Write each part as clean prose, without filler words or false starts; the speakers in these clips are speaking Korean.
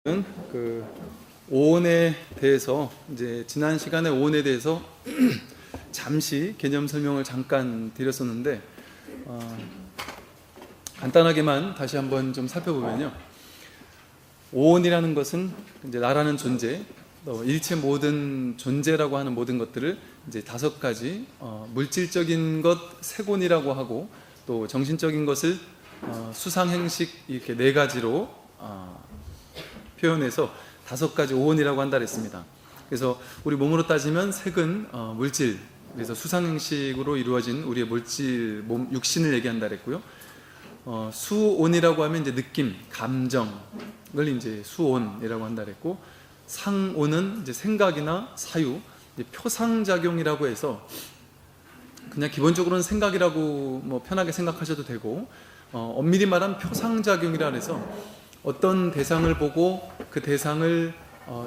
그 오온에 대해서 이제 지난 시간에 오온에 대해서 잠시 개념 설명을 잠깐 드렸었는데 간단하게만 다시 한번 좀 살펴보면요, 오온이라는 것은 이제 나라는 존재, 일체 모든 존재라고 하는 모든 것들을 이제 다섯 가지 물질적인 것 세곤이라고 하고, 또 정신적인 것을 수상행식 이렇게 네 가지로 표현해서 다섯 가지 오온이라고 한다 그랬습니다. 그래서 우리 몸으로 따지면 색은 물질, 그래서 수상행식으로 이루어진 우리의 물질, 몸, 육신을 얘기한다 그랬고요. 수온이라고 하면 이제 느낌, 감정을 이제 수온이라고 한다 그랬고, 상온은 이제 생각이나 사유, 이제 표상작용이라고 해서 그냥 기본적으로는 생각이라고 뭐 편하게 생각하셔도 되고, 엄밀히 말하면 표상작용이라 해서 어떤 대상을 보고 그 대상을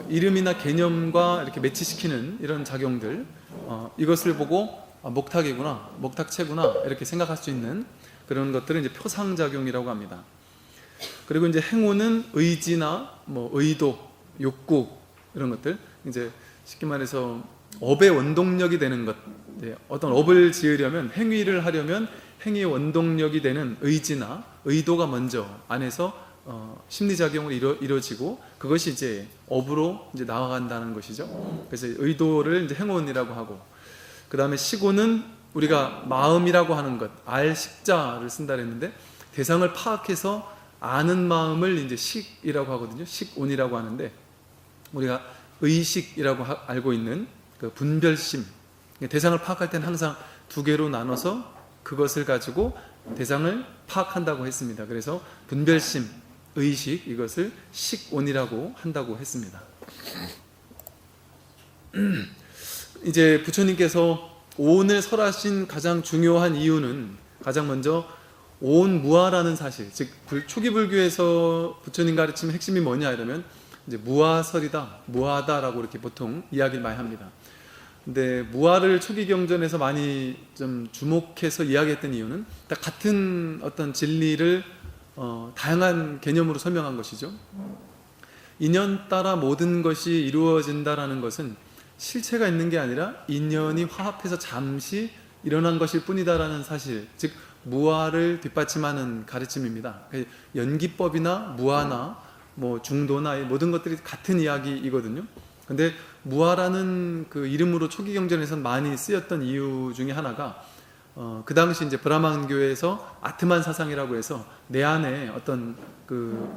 이름이나 개념과 이렇게 매치시키는 이런 작용들, 이것을 보고 목탁이구나, 목탁체구나 이렇게 생각할 수 있는 그런 것들을 이제 표상작용이라고 합니다. 그리고 이제 행오는 의지나 뭐 의도, 욕구 이런 것들, 이제 쉽게 말해서 업의 원동력이 되는 것, 어떤 업을 지으려면, 행위를 하려면 행위의 원동력이 되는 의지나 의도가 먼저 안에서 심리작용으로 이루어지고, 그것이 이제 업으로 이제 나아간다는 것이죠. 그래서 의도를 이제 행원이라고 하고, 그 다음에 식오는 우리가 마음이라고 하는 것, 알식자를 쓴다 그랬는데, 대상을 파악해서 아는 마음을 이제 식이라고 하거든요. 식온이라고 하는데, 우리가 의식이라고 알고 있는 그 분별심, 대상을 파악할 때는 항상 두 개로 나눠서 그것을 가지고 대상을 파악한다고 했습니다. 그래서 분별심, 의식, 이것을 식온이라고 한다고 했습니다. 이제 부처님께서 오온을 설하신 가장 중요한 이유는, 가장 먼저 오온무아라는 사실, 즉 초기 불교에서 부처님 가르치는 핵심이 뭐냐 이러면 이제 무아설이다, 무아다라고 이렇게 보통 이야기를 많이 합니다. 근데 무아를 초기 경전에서 많이 좀 주목해서 이야기했던 이유는 다 같은 어떤 진리를 다양한 개념으로 설명한 것이죠. 인연 따라 모든 것이 이루어진다라는 것은 실체가 있는 게 아니라 인연이 화합해서 잠시 일어난 것일 뿐이다라는 사실, 즉 무아를 뒷받침하는 가르침입니다. 연기법이나 무아나 뭐 중도나 모든 것들이 같은 이야기이거든요. 근데 무아라는 그 이름으로 초기 경전에서는 많이 쓰였던 이유 중에 하나가, 그 당시 이제 브라만교에서 아트만 사상이라고 해서 내 안에 어떤 그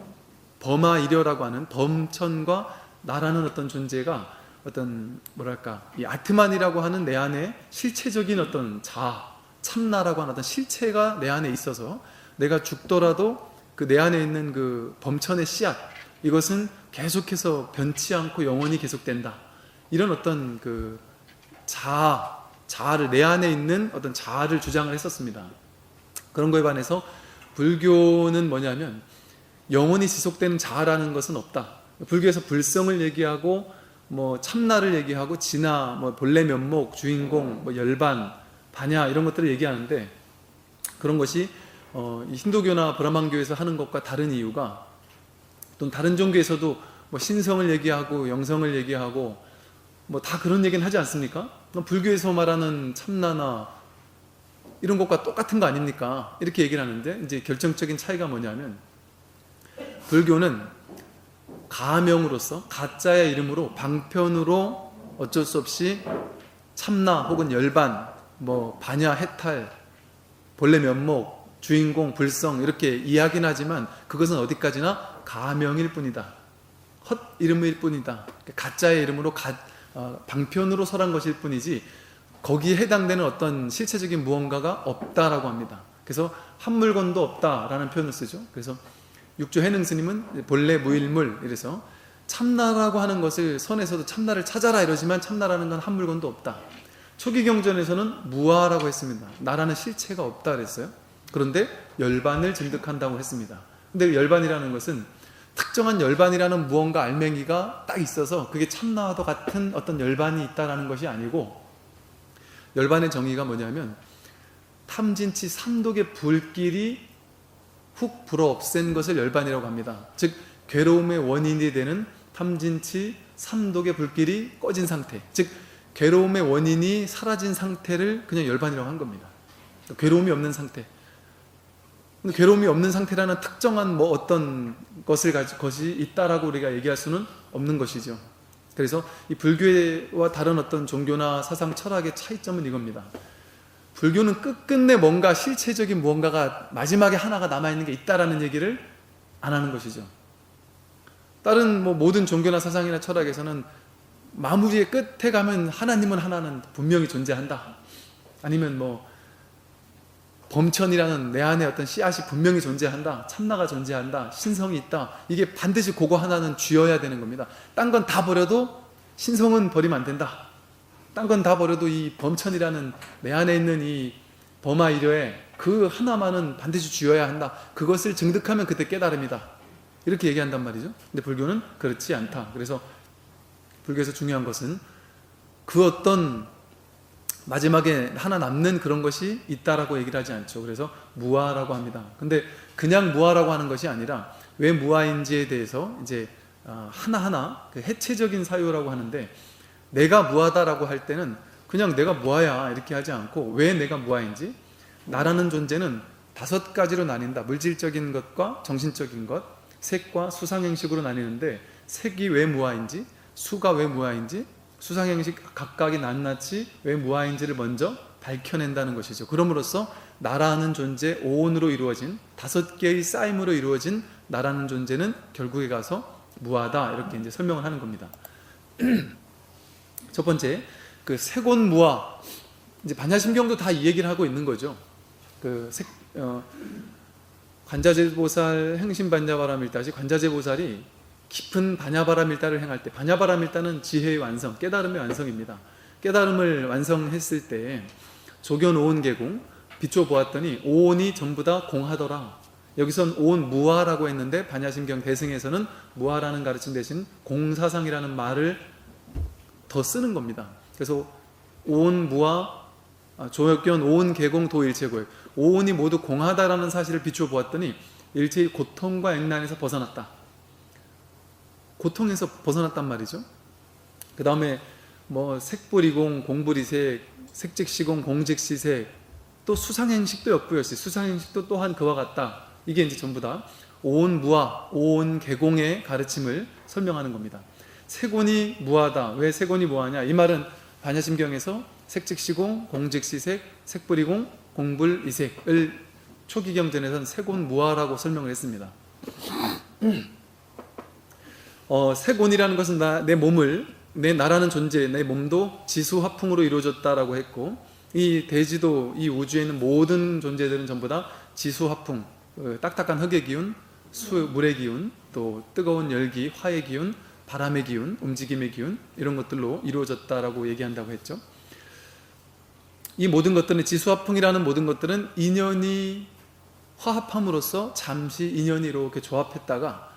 범아이려라고 하는 범천과 나라는 어떤 존재가 어떤 뭐랄까, 이 아트만이라고 하는 내 안에 실체적인 어떤 참나라고 하는 어떤 실체가 내 안에 있어서 내가 죽더라도 그 내 안에 있는 그 범천의 씨앗, 이것은 계속해서 변치 않고 영원히 계속된다, 이런 어떤 그 자아를, 내 안에 있는 어떤 자아를 주장을 했었습니다. 그런 거에 반해서 불교는 뭐냐면 영원히 지속되는 자아라는 것은 없다. 불교에서 불성을 얘기하고 뭐 참나를 얘기하고 진화, 뭐 본래 면목, 주인공, 뭐 열반, 반야 이런 것들을 얘기하는데, 그런 것이 이 힌두교나 브라만교에서 하는 것과 다른 이유가, 또 다른 종교에서도 뭐 신성을 얘기하고 영성을 얘기하고 뭐 다 그런 얘기는 하지 않습니까? 불교에서 말하는 참나나 이런 것과 똑같은 거 아닙니까? 이렇게 얘기를 하는데, 이제 결정적인 차이가 뭐냐면, 불교는 가명으로서, 가짜의 이름으로, 방편으로 어쩔 수 없이 참나 혹은 열반, 뭐 반야, 해탈, 본래 면목, 주인공, 불성 이렇게 이야기는 하지만 그것은 어디까지나 가명일 뿐이다, 헛 이름일 뿐이다, 가짜의 이름으로 방편으로 설한 것일 뿐이지 거기에 해당되는 어떤 실체적인 무언가가 없다라고 합니다. 그래서 한 물건도 없다라는 표현을 쓰죠. 그래서 육조 해능 스님은 본래 무일물, 이래서 참나라고 하는 것을 선에서도 참나를 찾아라 이러지만 참나라는 건 한 물건도 없다. 초기 경전에서는 무아라고 했습니다. 나라는 실체가 없다 그랬어요. 그런데 열반을 증득한다고 했습니다. 근데 열반이라는 것은 특정한 열반이라는 무언가 알맹이가 딱 있어서 그게 참나와도 같은 어떤 열반이 있다라는 것이 아니고, 열반의 정의가 뭐냐면 탐진치 삼독의 불길이 훅 불어 없앤 것을 열반이라고 합니다. 즉 괴로움의 원인이 되는 탐진치, 삼독의 불길이 꺼진 상태, 즉 괴로움의 원인이 사라진 상태를 그냥 열반이라고 한 겁니다. 괴로움이 없는 상태. 괴로움이 없는 상태라는 특정한 뭐 어떤 것이 있다라고 우리가 얘기할 수는 없는 것이죠. 그래서 이 불교와 다른 어떤 종교나 사상 철학의 차이점은 이겁니다. 불교는 끝끝내 뭔가 실체적인 무언가가 마지막에 하나가 남아있는 게 있다라는 얘기를 안 하는 것이죠. 다른 뭐 모든 종교나 사상이나 철학에서는 마무리의 끝에 가면 하나님은 하나는 분명히 존재한다. 아니면 뭐 범천이라는 내 안에 어떤 씨앗이 분명히 존재한다. 참나가 존재한다. 신성이 있다. 이게 반드시 그거 하나는 쥐어야 되는 겁니다. 딴 건 다 버려도 신성은 버리면 안 된다. 딴 건 다 버려도 이 범천이라는 내 안에 있는 이 범아이려에 그 하나만은 반드시 쥐어야 한다. 그것을 증득하면 그때 깨달음이다. 이렇게 얘기한단 말이죠. 근데 불교는 그렇지 않다. 그래서 불교에서 중요한 것은 그 어떤 마지막에 하나 남는 그런 것이 있다라고 얘기를 하지 않죠. 그래서 무아라고 합니다. 근데 그냥 무아라고 하는 것이 아니라 왜 무아인지에 대해서 이제 하나하나 그 해체적인 사유라고 하는데, 내가 무아다라고 할 때는 그냥 내가 무아야 이렇게 하지 않고 왜 내가 무아인지, 나라는 존재는 5가지로 나뉜다. 물질적인 것과 정신적인 것, 색과 수상행식으로 나뉘는데, 색이 왜 무아인지, 수가 왜 무아인지, 수상행식 각각이 낱낱이 왜 무아인지를 먼저 밝혀낸다는 것이죠. 그럼으로써 나라는 존재 오온으로 이루어진 5개의 쌓임으로 이루어진 나라는 존재는 결국에 가서 무아다, 이렇게 이제 설명을 하는 겁니다. 첫 번째, 그 색온무아, 이제 반야심경도 다 이 얘기를 하고 있는 거죠. 그 관자재보살 행심반야바라밀다시, 관자재보살이 깊은 반야바라밀다를 행할 때, 반야바라밀다는 지혜의 완성, 깨달음의 완성입니다. 깨달음을 완성했을 때 조견 오온계공 비춰보았더니 오온이 전부 다 공하더라. 여기선 오온 무아라고 했는데 반야심경 대승에서는 무아라는 가르침 대신 공사상이라는 말을 더 쓰는 겁니다. 그래서 오온 무아, 조견 오온 계공 도일체고액, 오온이 모두 공하다라는 사실을 비춰보았더니 일체의 고통과 액난에서 벗어났다. 고통에서 벗어났단 말이죠. 그 다음에 뭐 색불이공, 공불이색, 색즉시공, 공즉시색, 또 수상행식도 역부여시, 수상행식도 또한 그와 같다. 이게 이제 전부 다 오온무아, 오온계공의 가르침을 설명하는 겁니다. 색온이 무아다. 왜 색온이 무아냐? 이 말은 반야심경에서 색즉시공, 공즉시색, 색불이공, 공불이색을 초기경전에서는 색온 무아라고 설명을 했습니다. 색온이라는 것은 내 몸을, 내 나라는 존재, 내 몸도 지수화풍으로 이루어졌다라고 했고, 이 대지도, 이 우주에 있는 모든 존재들은 전부 다 지수화풍, 딱딱한 흙의 기운, 물의 기운, 또 뜨거운 열기, 화의 기운, 바람의 기운, 움직임의 기운, 이런 것들로 이루어졌다라고 얘기한다고 했죠. 이 모든 것들은, 지수화풍이라는 모든 것들은 인연이 화합함으로써 잠시 인연이 이렇게 조합했다가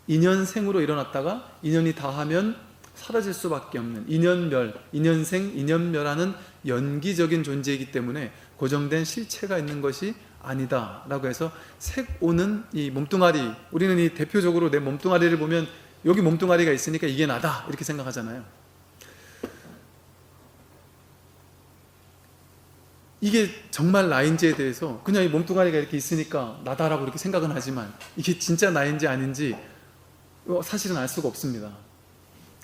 인연생으로 일어났다가 인연이 다하면 사라질 수밖에 없는 인연멸, 인연생, 인연멸하는 연기적인 존재이기 때문에 고정된 실체가 있는 것이 아니다 라고 해서, 색온은 이 몸뚱아리, 우리는 이 대표적으로 내 몸뚱아리를 보면 여기 몸뚱아리가 있으니까 이게 나다 이렇게 생각하잖아요. 이게 정말 나인지에 대해서 그냥 이 몸뚱아리가 이렇게 있으니까 나다라고 이렇게 생각은 하지만, 이게 진짜 나인지 아닌지 사실은 알 수가 없습니다.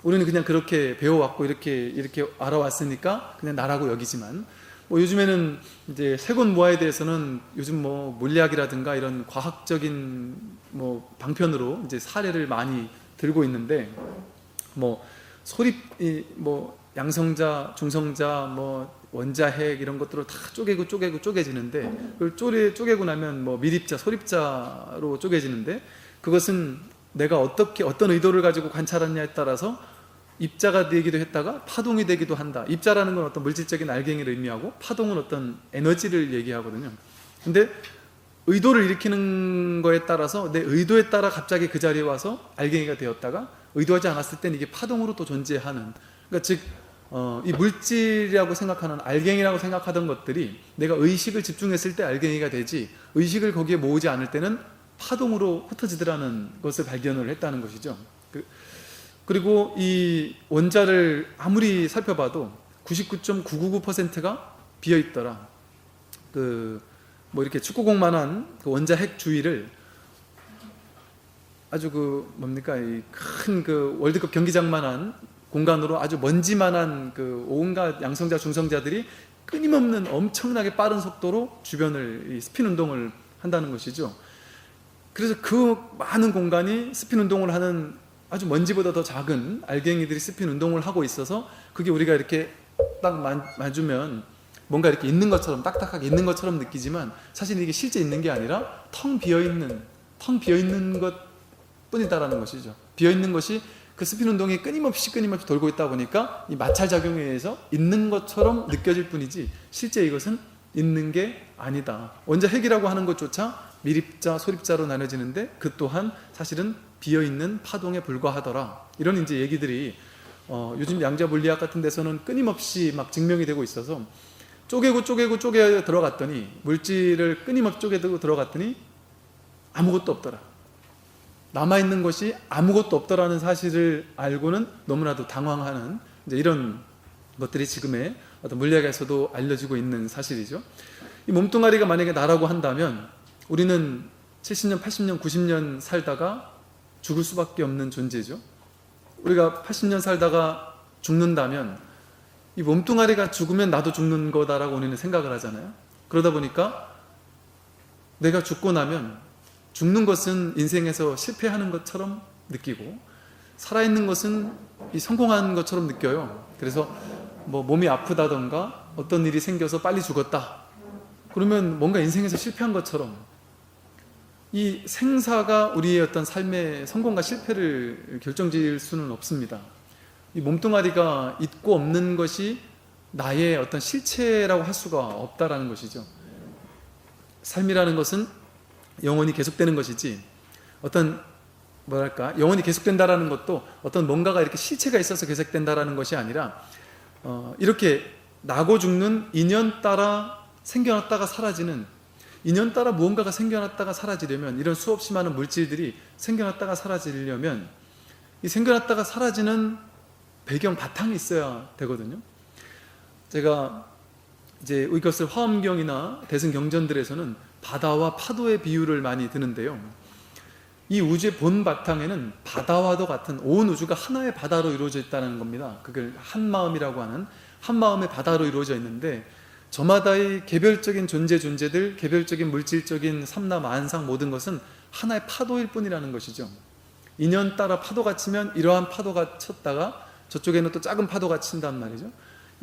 우리는 그냥 그렇게 배워왔고 이렇게 알아왔으니까 그냥 나라고 여기지만, 요즘에는 이제 색온무아에 대해서는 요즘 뭐 물리학이라든가 이런 과학적인 뭐 방편으로 이제 사례를 많이 들고 있는데, 뭐 양성자, 중성자, 뭐 원자핵 이런 것들을 다 쪼개지는데, 그걸 쪼개고 나면 뭐 미립자, 소립자로 쪼개지는데, 그것은 내가 어떤 의도를 가지고 관찰하느냐에 따라서 입자가 되기도 했다가 파동이 되기도 한다. 입자라는 건 어떤 물질적인 알갱이를 의미하고, 파동은 어떤 에너지를 얘기하거든요. 근데 의도를 일으키는 거에 따라서, 내 의도에 따라 갑자기 그 자리에 와서 알갱이가 되었다가, 의도하지 않았을 땐 이게 파동으로 또 존재하는, 그러니까 즉 이 물질이라고 생각하는, 알갱이라고 생각하던 것들이 내가 의식을 집중했을 때 알갱이가 되지, 의식을 거기에 모으지 않을 때는 파동으로 흩어지더라는 것을 발견을 했다는 것이죠. 그리고 이 원자를 아무리 살펴봐도 99.999%가 비어 있더라. 뭐 이렇게 축구공만한 그 원자 핵 주위를 아주 이 큰 월드컵 경기장만한 공간으로 아주 먼지만한 온갖 양성자 중성자들이 끊임없는 엄청나게 빠른 속도로 주변을 이 스핀 운동을 한다는 것이죠. 그래서 그 많은 공간이 스핀 운동을 하는 아주 먼지보다 더 작은 알갱이들이 스핀 운동을 하고 있어서 그게 우리가 이렇게 딱 만주면 뭔가 이렇게 있는 것처럼, 딱딱하게 있는 것처럼 느끼지만 사실 이게 실제 있는 게 아니라 텅 비어있는 것 뿐이다라는 것이죠. 비어있는 것이 그 스핀 운동이 끊임없이 돌고 있다 보니까 이 마찰작용에 의해서 있는 것처럼 느껴질 뿐이지 실제 이것은 있는 게 아니다. 원자 핵이라고 하는 것조차 미립자, 소립자로 나눠지는데 그 또한 사실은 비어있는 파동에 불과하더라. 이런 이제 얘기들이 요즘 양자 물리학 같은 데서는 끊임없이 막 증명이 되고 있어서 쪼개 들어갔더니 물질을 끊임없이 쪼개고 들어갔더니 아무것도 없더라. 남아있는 것이 아무것도 없더라는 사실을 알고는 너무나도 당황하는 이제 이런 것들이 지금의 어떤 물리학에서도 알려지고 있는 사실이죠. 이 몸뚱아리가 만약에 나라고 한다면 우리는 70년, 80년, 90년 살다가 죽을 수밖에 없는 존재죠. 우리가 80년 살다가 죽는다면 이 몸뚱아리가 죽으면 나도 죽는 거다라고 우리는 생각을 하잖아요. 그러다 보니까 내가 죽고 나면 죽는 것은 인생에서 실패하는 것처럼 느끼고 살아있는 것은 이 성공한 것처럼 느껴요. 그래서 뭐 몸이 아프다던가 어떤 일이 생겨서 빨리 죽었다. 그러면 뭔가 인생에서 실패한 것처럼 이 생사가 우리의 어떤 삶의 성공과 실패를 결정지을 수는 없습니다. 이 몸뚱아리가 있고 없는 것이 나의 어떤 실체라고 할 수가 없다라는 것이죠. 삶이라는 것은 영원히 계속되는 것이지 영원히 계속된다라는 것도 어떤 뭔가가 이렇게 실체가 있어서 계속된다라는 것이 아니라 이렇게 나고 죽는 인연 따라 생겨났다가 사라지는, 인연 따라 무언가가 생겨났다가 사라지려면, 이런 수없이 많은 물질들이 생겨났다가 사라지려면 이 생겨났다가 사라지는 배경 바탕이 있어야 되거든요. 제가 이제 이것을 화엄경이나 대승경전들에서는 바다와 파도의 비유를 많이 드는데요. 이 우주의 본 바탕에는 바다와도 같은 온 우주가 하나의 바다로 이루어져 있다는 겁니다. 그걸 한마음이라고 하는 한마음의 바다로 이루어져 있는데 저마다의 개별적인 존재들, 개별적인 물질적인 삼라 만상 모든 것은 하나의 파도일 뿐이라는 것이죠. 인연 따라 파도가 치면 이러한 파도가 쳤다가 저쪽에는 또 작은 파도가 친단 말이죠.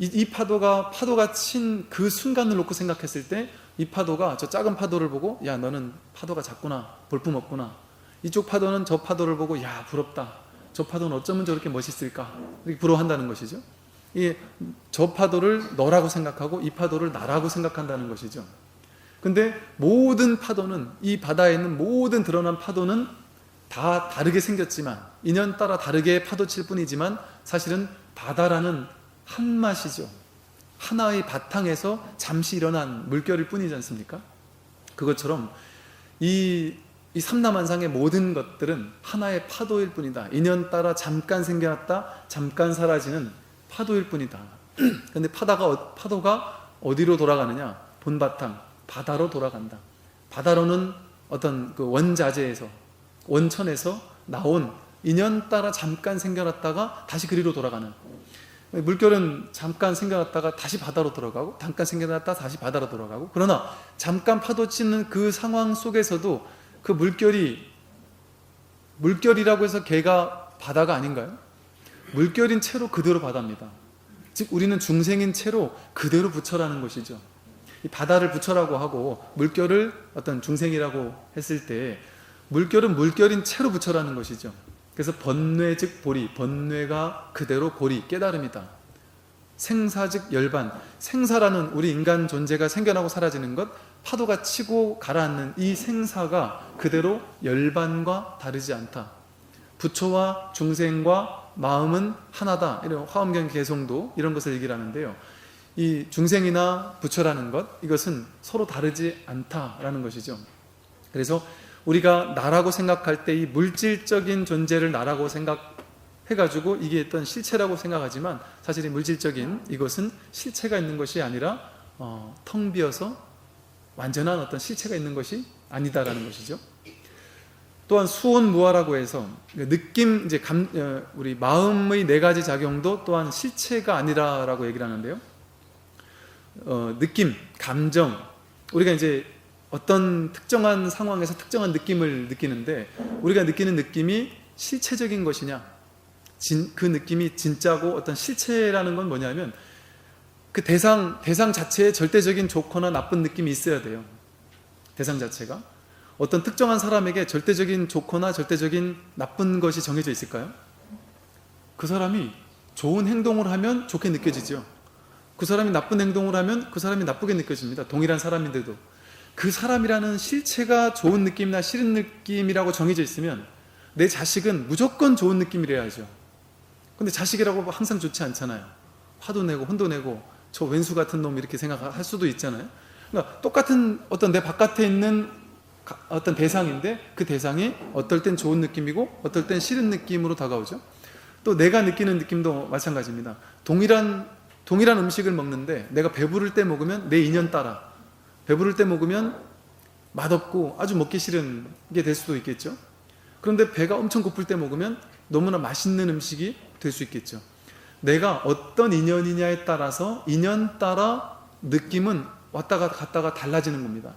이 파도가 친 그 순간을 놓고 생각했을 때 이 파도가 저 작은 파도를 보고 야 너는 파도가 작구나, 볼품없구나. 이쪽 파도는 저 파도를 보고 야 부럽다, 저 파도는 어쩌면 저렇게 멋있을까, 이렇게 부러워한다는 것이죠. 저 파도를 너라고 생각하고 이 파도를 나라고 생각한다는 것이죠. 근데 모든 파도는, 이 바다에 있는 모든 드러난 파도는 다 다르게 생겼지만, 인연 따라 다르게 파도칠 뿐이지만 사실은 바다라는 한 맛이죠. 하나의 바탕에서 잠시 일어난 물결일 뿐이지 않습니까? 그것처럼 이 삼라만상의 모든 것들은 하나의 파도일 뿐이다. 인연 따라 잠깐 생겨났다 잠깐 사라지는 파도일 뿐이다. 근데 파도가 어디로 돌아가느냐? 본바탕 바다로 돌아간다. 바다로는 어떤 그 원자재에서, 원천에서 나온 인연 따라 잠깐 생겨났다가 다시 그리로 돌아가는, 물결은 잠깐 생겨났다가 다시 바다로 들어가고 잠깐 생겨났다가 다시 바다로 들어가고, 그러나 잠깐 파도 치는 그 상황 속에서도 그 물결이라고 해서 걔가 바다가 아닌가요? 물결인 채로 그대로 바다입니다. 즉 우리는 중생인 채로 그대로 부처라는 것이죠. 이 바다를 부처라고 하고 물결을 어떤 중생이라고 했을 때 물결은 물결인 채로 부처라는 것이죠. 그래서 번뇌 즉 보리, 번뇌가 그대로 고리, 깨달음이다. 생사 즉 열반, 생사라는 우리 인간 존재가 생겨나고 사라지는 것, 파도가 치고 가라앉는 이 생사가 그대로 열반과 다르지 않다. 부처와 중생과 마음은 하나다. 이런 화엄경 개성도 이런 것을 얘기를 하는데요. 이 중생이나 부처라는 것, 이것은 서로 다르지 않다라는 것이죠. 그래서 우리가 나라고 생각할 때 이 물질적인 존재를 나라고 생각해가지고 이게 어떤 실체라고 생각하지만 사실 이 물질적인 이것은 실체가 있는 것이 아니라 텅 비어서 완전한 어떤 실체가 있는 것이 아니다라는 것이죠. 또한 수온무화라고 해서 느낌, 이제 우리 마음의 네 가지 작용도 또한 실체가 아니라라고 얘기를 하는데요. 느낌, 감정, 우리가 이제 어떤 특정한 상황에서 특정한 느낌을 느끼는데 우리가 느끼는 느낌이 실체적인 것이냐, 그 느낌이 진짜고 어떤 실체라는 건 뭐냐면 그 대상 자체에 절대적인 좋거나 나쁜 느낌이 있어야 돼요. 대상 자체가 어떤 특정한 사람에게 절대적인 좋거나 절대적인 나쁜 것이 정해져 있을까요? 그 사람이 좋은 행동을 하면 좋게 느껴지죠. 그 사람이 나쁜 행동을 하면 그 사람이 나쁘게 느껴집니다. 동일한 사람인데도 그 사람이라는 실체가 좋은 느낌이나 싫은 느낌이라고 정해져 있으면 내 자식은 무조건 좋은 느낌이래야죠. 근데 자식이라고 항상 좋지 않잖아요. 화도 내고 혼도 내고 저 왼수 같은 놈 이렇게 생각할 수도 있잖아요. 그러니까 똑같은 어떤 내 바깥에 있는 어떤 대상인데 그 대상이 어떨 땐 좋은 느낌이고 어떨 땐 싫은 느낌으로 다가오죠. 또 내가 느끼는 느낌도 마찬가지입니다. 동일한 음식을 먹는데 내가 배부를 때 먹으면 내 인연 따라 배부를 때 먹으면 맛없고 아주 먹기 싫은 게 될 수도 있겠죠. 그런데 배가 엄청 고플 때 먹으면 너무나 맛있는 음식이 될 수 있겠죠. 내가 어떤 인연이냐에 따라서 인연 따라 느낌은 왔다가 갔다가 달라지는 겁니다.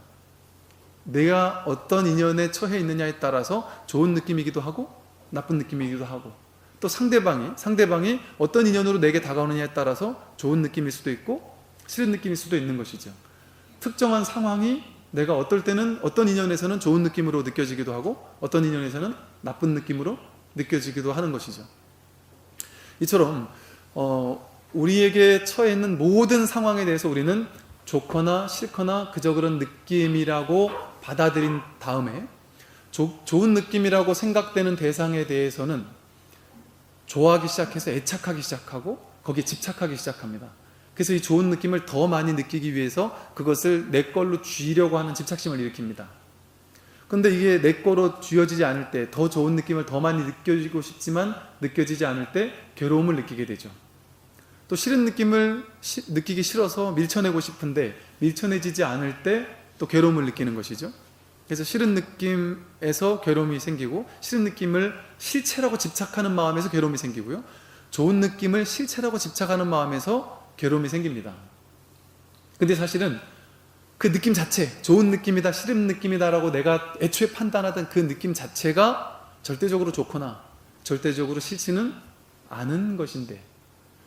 내가 어떤 인연에 처해 있느냐에 따라서 좋은 느낌이기도 하고 나쁜 느낌이기도 하고 또 상대방이 어떤 인연으로 내게 다가오느냐에 따라서 좋은 느낌일 수도 있고 싫은 느낌일 수도 있는 것이죠. 특정한 상황이 내가 어떨 때는 어떤 인연에서는 좋은 느낌으로 느껴지기도 하고 어떤 인연에서는 나쁜 느낌으로 느껴지기도 하는 것이죠. 이처럼 우리에게 처해 있는 모든 상황에 대해서 우리는 좋거나 싫거나 그저 그런 느낌이라고 받아들인 다음에 좋은 느낌이라고 생각되는 대상에 대해서는 좋아하기 시작해서 애착하기 시작하고 거기에 집착하기 시작합니다. 그래서 이 좋은 느낌을 더 많이 느끼기 위해서 그것을 내 걸로 쥐려고 하는 집착심을 일으킵니다. 그런데 이게 내 거로 쥐어지지 않을 때 더 좋은 느낌을 더 많이 느껴지고 싶지만 느껴지지 않을 때 괴로움을 느끼게 되죠. 또 싫은 느낌을 느끼기 싫어서 밀쳐내고 싶은데 밀쳐내지지 않을 때 또 괴로움을 느끼는 것이죠. 그래서 싫은 느낌에서 괴로움이 생기고 싫은 느낌을 실체라고 집착하는 마음에서 괴로움이 생기고요. 좋은 느낌을 실체라고 집착하는 마음에서 괴로움이 생깁니다. 근데 사실은 그 느낌 자체, 좋은 느낌이다, 싫은 느낌이다라고 내가 애초에 판단하던 그 느낌 자체가 절대적으로 좋거나 절대적으로 싫지는 않은 것인데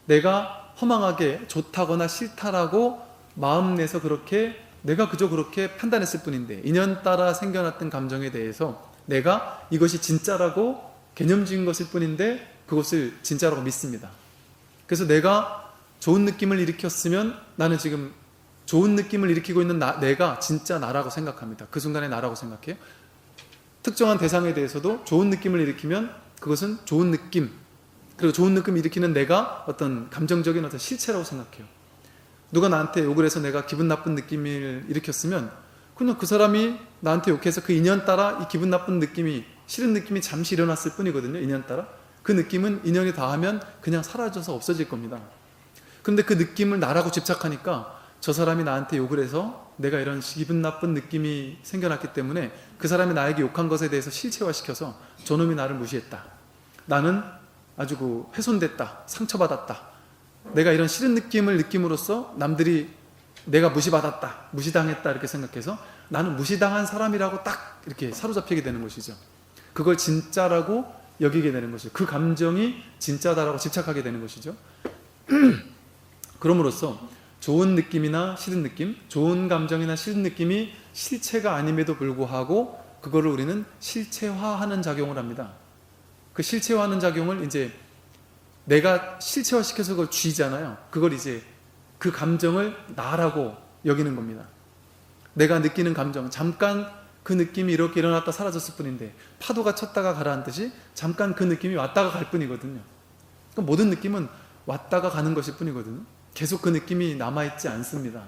내가 허망하게 좋다거나 싫다라고 마음 내서 내가 그저 그렇게 판단했을 뿐인데 인연 따라 생겨났던 감정에 대해서 내가 이것이 진짜라고 개념지은 것일 뿐인데 그것을 진짜라고 믿습니다. 그래서 내가 좋은 느낌을 일으켰으면 나는 지금 좋은 느낌을 일으키고 있는 내가 진짜 나라고 생각합니다. 그 순간에 나라고 생각해요. 특정한 대상에 대해서도 좋은 느낌을 일으키면 그것은 좋은 느낌, 그리고 좋은 느낌을 일으키는 내가 어떤 감정적인 어떤 실체라고 생각해요. 누가 나한테 욕을 해서 내가 기분 나쁜 느낌을 일으켰으면 그냥 그 사람이 나한테 욕해서 그 인연 따라 이 기분 나쁜 느낌이 싫은 느낌이 잠시 일어났을 뿐이거든요. 인연 따라 그 느낌은 인연이 닿으면 그냥 사라져서 없어질 겁니다. 그런데 그 느낌을 나라고 집착하니까 저 사람이 나한테 욕을 해서 내가 이런 기분 나쁜 느낌이 생겨났기 때문에 그 사람이 나에게 욕한 것에 대해서 실체화시켜서 저놈이 나를 무시했다, 나는 아주 훼손됐다, 상처받았다, 내가 이런 싫은 느낌을 느낌으로써 남들이 내가 무시받았다, 무시당했다 이렇게 생각해서 나는 무시당한 사람이라고 딱 이렇게 사로잡히게 되는 것이죠. 그걸 진짜라고 여기게 되는 것이죠. 그 감정이 진짜다라고 집착하게 되는 것이죠. 그럼으로써 좋은 느낌이나 싫은 느낌, 좋은 감정이나 싫은 느낌이 실체가 아님에도 불구하고 그거를 우리는 실체화하는 작용을 합니다. 그 실체화하는 작용을 이제 내가 실체화시켜서 그걸 쥐잖아요. 그걸 이제 그 감정을 나라고 여기는 겁니다. 내가 느끼는 감정, 잠깐 그 느낌이 이렇게 일어났다 사라졌을 뿐인데 파도가 쳤다가 가라앉듯이 잠깐 그 느낌이 왔다가 갈 뿐이거든요. 그러니까 모든 느낌은 왔다가 가는 것일 뿐이거든요. 계속 그 느낌이 남아있지 않습니다.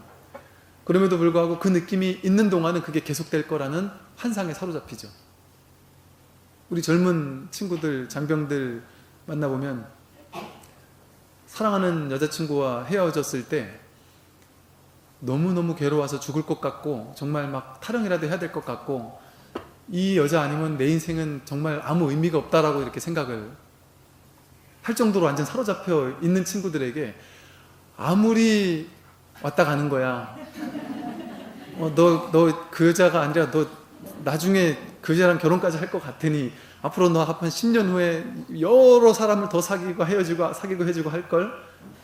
그럼에도 불구하고 그 느낌이 있는 동안은 그게 계속될 거라는 환상에 사로잡히죠. 우리 젊은 친구들, 장병들 만나보면 사랑하는 여자친구와 헤어졌을 때 너무너무 괴로워서 죽을 것 같고 정말 막 탈영이라도 해야 될 것 같고 이 여자 아니면 내 인생은 정말 아무 의미가 없다라고 이렇게 생각을 할 정도로 완전 사로잡혀 있는 친구들에게 아무리 왔다 가는 거야. 너 그 여자가 아니라 너 나중에 그 여자랑 결혼까지 할 것 같으니 앞으로 너 한 10년 후에 여러 사람을 더 사귀고 헤어지고 사귀고 헤어지고 할걸?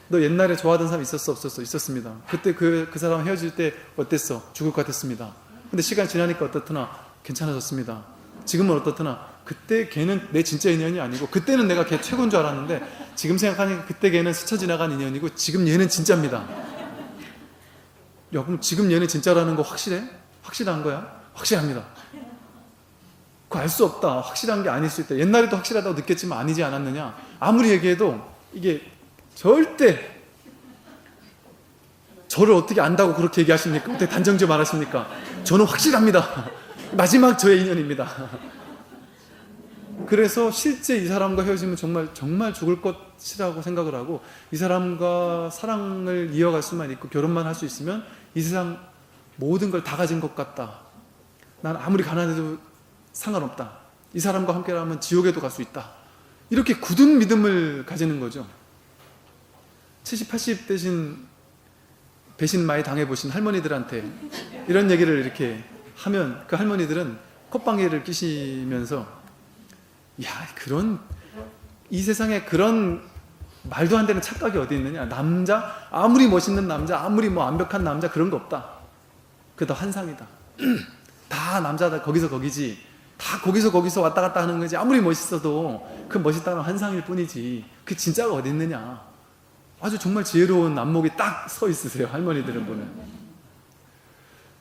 너 옛날에 좋아하던 사람 있었어? 없었어? 있었습니다. 그때 그 사람 헤어질 때 어땠어? 죽을 것 같았습니다. 근데 시간 지나니까 어떻더나? 괜찮아졌습니다. 지금은 어떻더나? 그때 걔는 내 진짜 인연이 아니고 그때는 내가 걔 최고인 줄 알았는데 지금 생각하니까 그때 걔는 스쳐 지나간 인연이고 지금 얘는 진짜입니다. 야, 그럼 지금 얘는 진짜라는 거 확실해? 확실한 거야? 확실합니다. 그거 알 수 없다. 확실한 게 아닐 수 있다. 옛날에도 확실하다고 느꼈지만 아니지 않았느냐? 아무리 얘기해도 이게 절대 저를 어떻게 안다고 그렇게 얘기하십니까? 어떻게 단정지어 말하십니까? 저는 확실합니다. 마지막 저의 인연입니다. 그래서 실제 이 사람과 헤어지면 정말 죽을 것이라고 생각을 하고 이 사람과 사랑을 이어갈 수만 있고 결혼만 할 수 있으면 이 세상 모든 걸 다 가진 것 같다. 난 아무리 가난해도 상관없다. 이 사람과 함께라면 지옥에도 갈 수 있다. 이렇게 굳은 믿음을 가지는 거죠. 70, 80 대신 배신 많이 당해보신 할머니들한테 이런 얘기를 이렇게 하면 그 할머니들은 콧방귀를 끼시면서 야, 이 세상에 그런 말도 안 되는 착각이 어디 있느냐. 남자, 아무리 멋있는 남자, 아무리 완벽한 남자 그런 거 없다. 그게 다 환상이다. 다 남자다. 거기서 거기지. 다 거기서 왔다 갔다 하는 거지. 아무리 멋있어도 그 멋있다는 환상일 뿐이지. 그 진짜가 어디 있느냐. 아주 정말 지혜로운 안목이 딱 서 있으세요. 할머니들은 보면.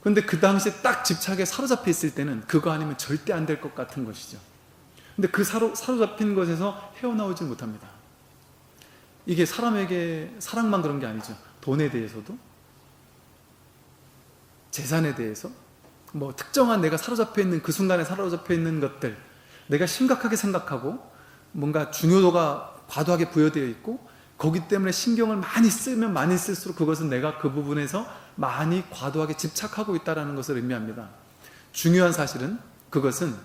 그런데 그 당시에 딱 집착에 사로잡혀 있을 때는 그거 아니면 절대 안 될 것 같은 것이죠. 근데 그 사로잡힌 것에서 헤어나오지 못합니다. 이게 사람에게 사랑만 그런 게 아니죠. 돈에 대해서도, 재산에 대해서, 특정한 내가 사로잡혀 있는 그 순간에 사로잡혀 있는 것들, 내가 심각하게 생각하고 뭔가 중요도가 과도하게 부여되어 있고 거기 때문에 신경을 많이 쓰면 많이 쓸수록 그것은 내가 그 부분에서 많이 과도하게 집착하고 있다는 것을 의미합니다. 중요한 사실은 그것은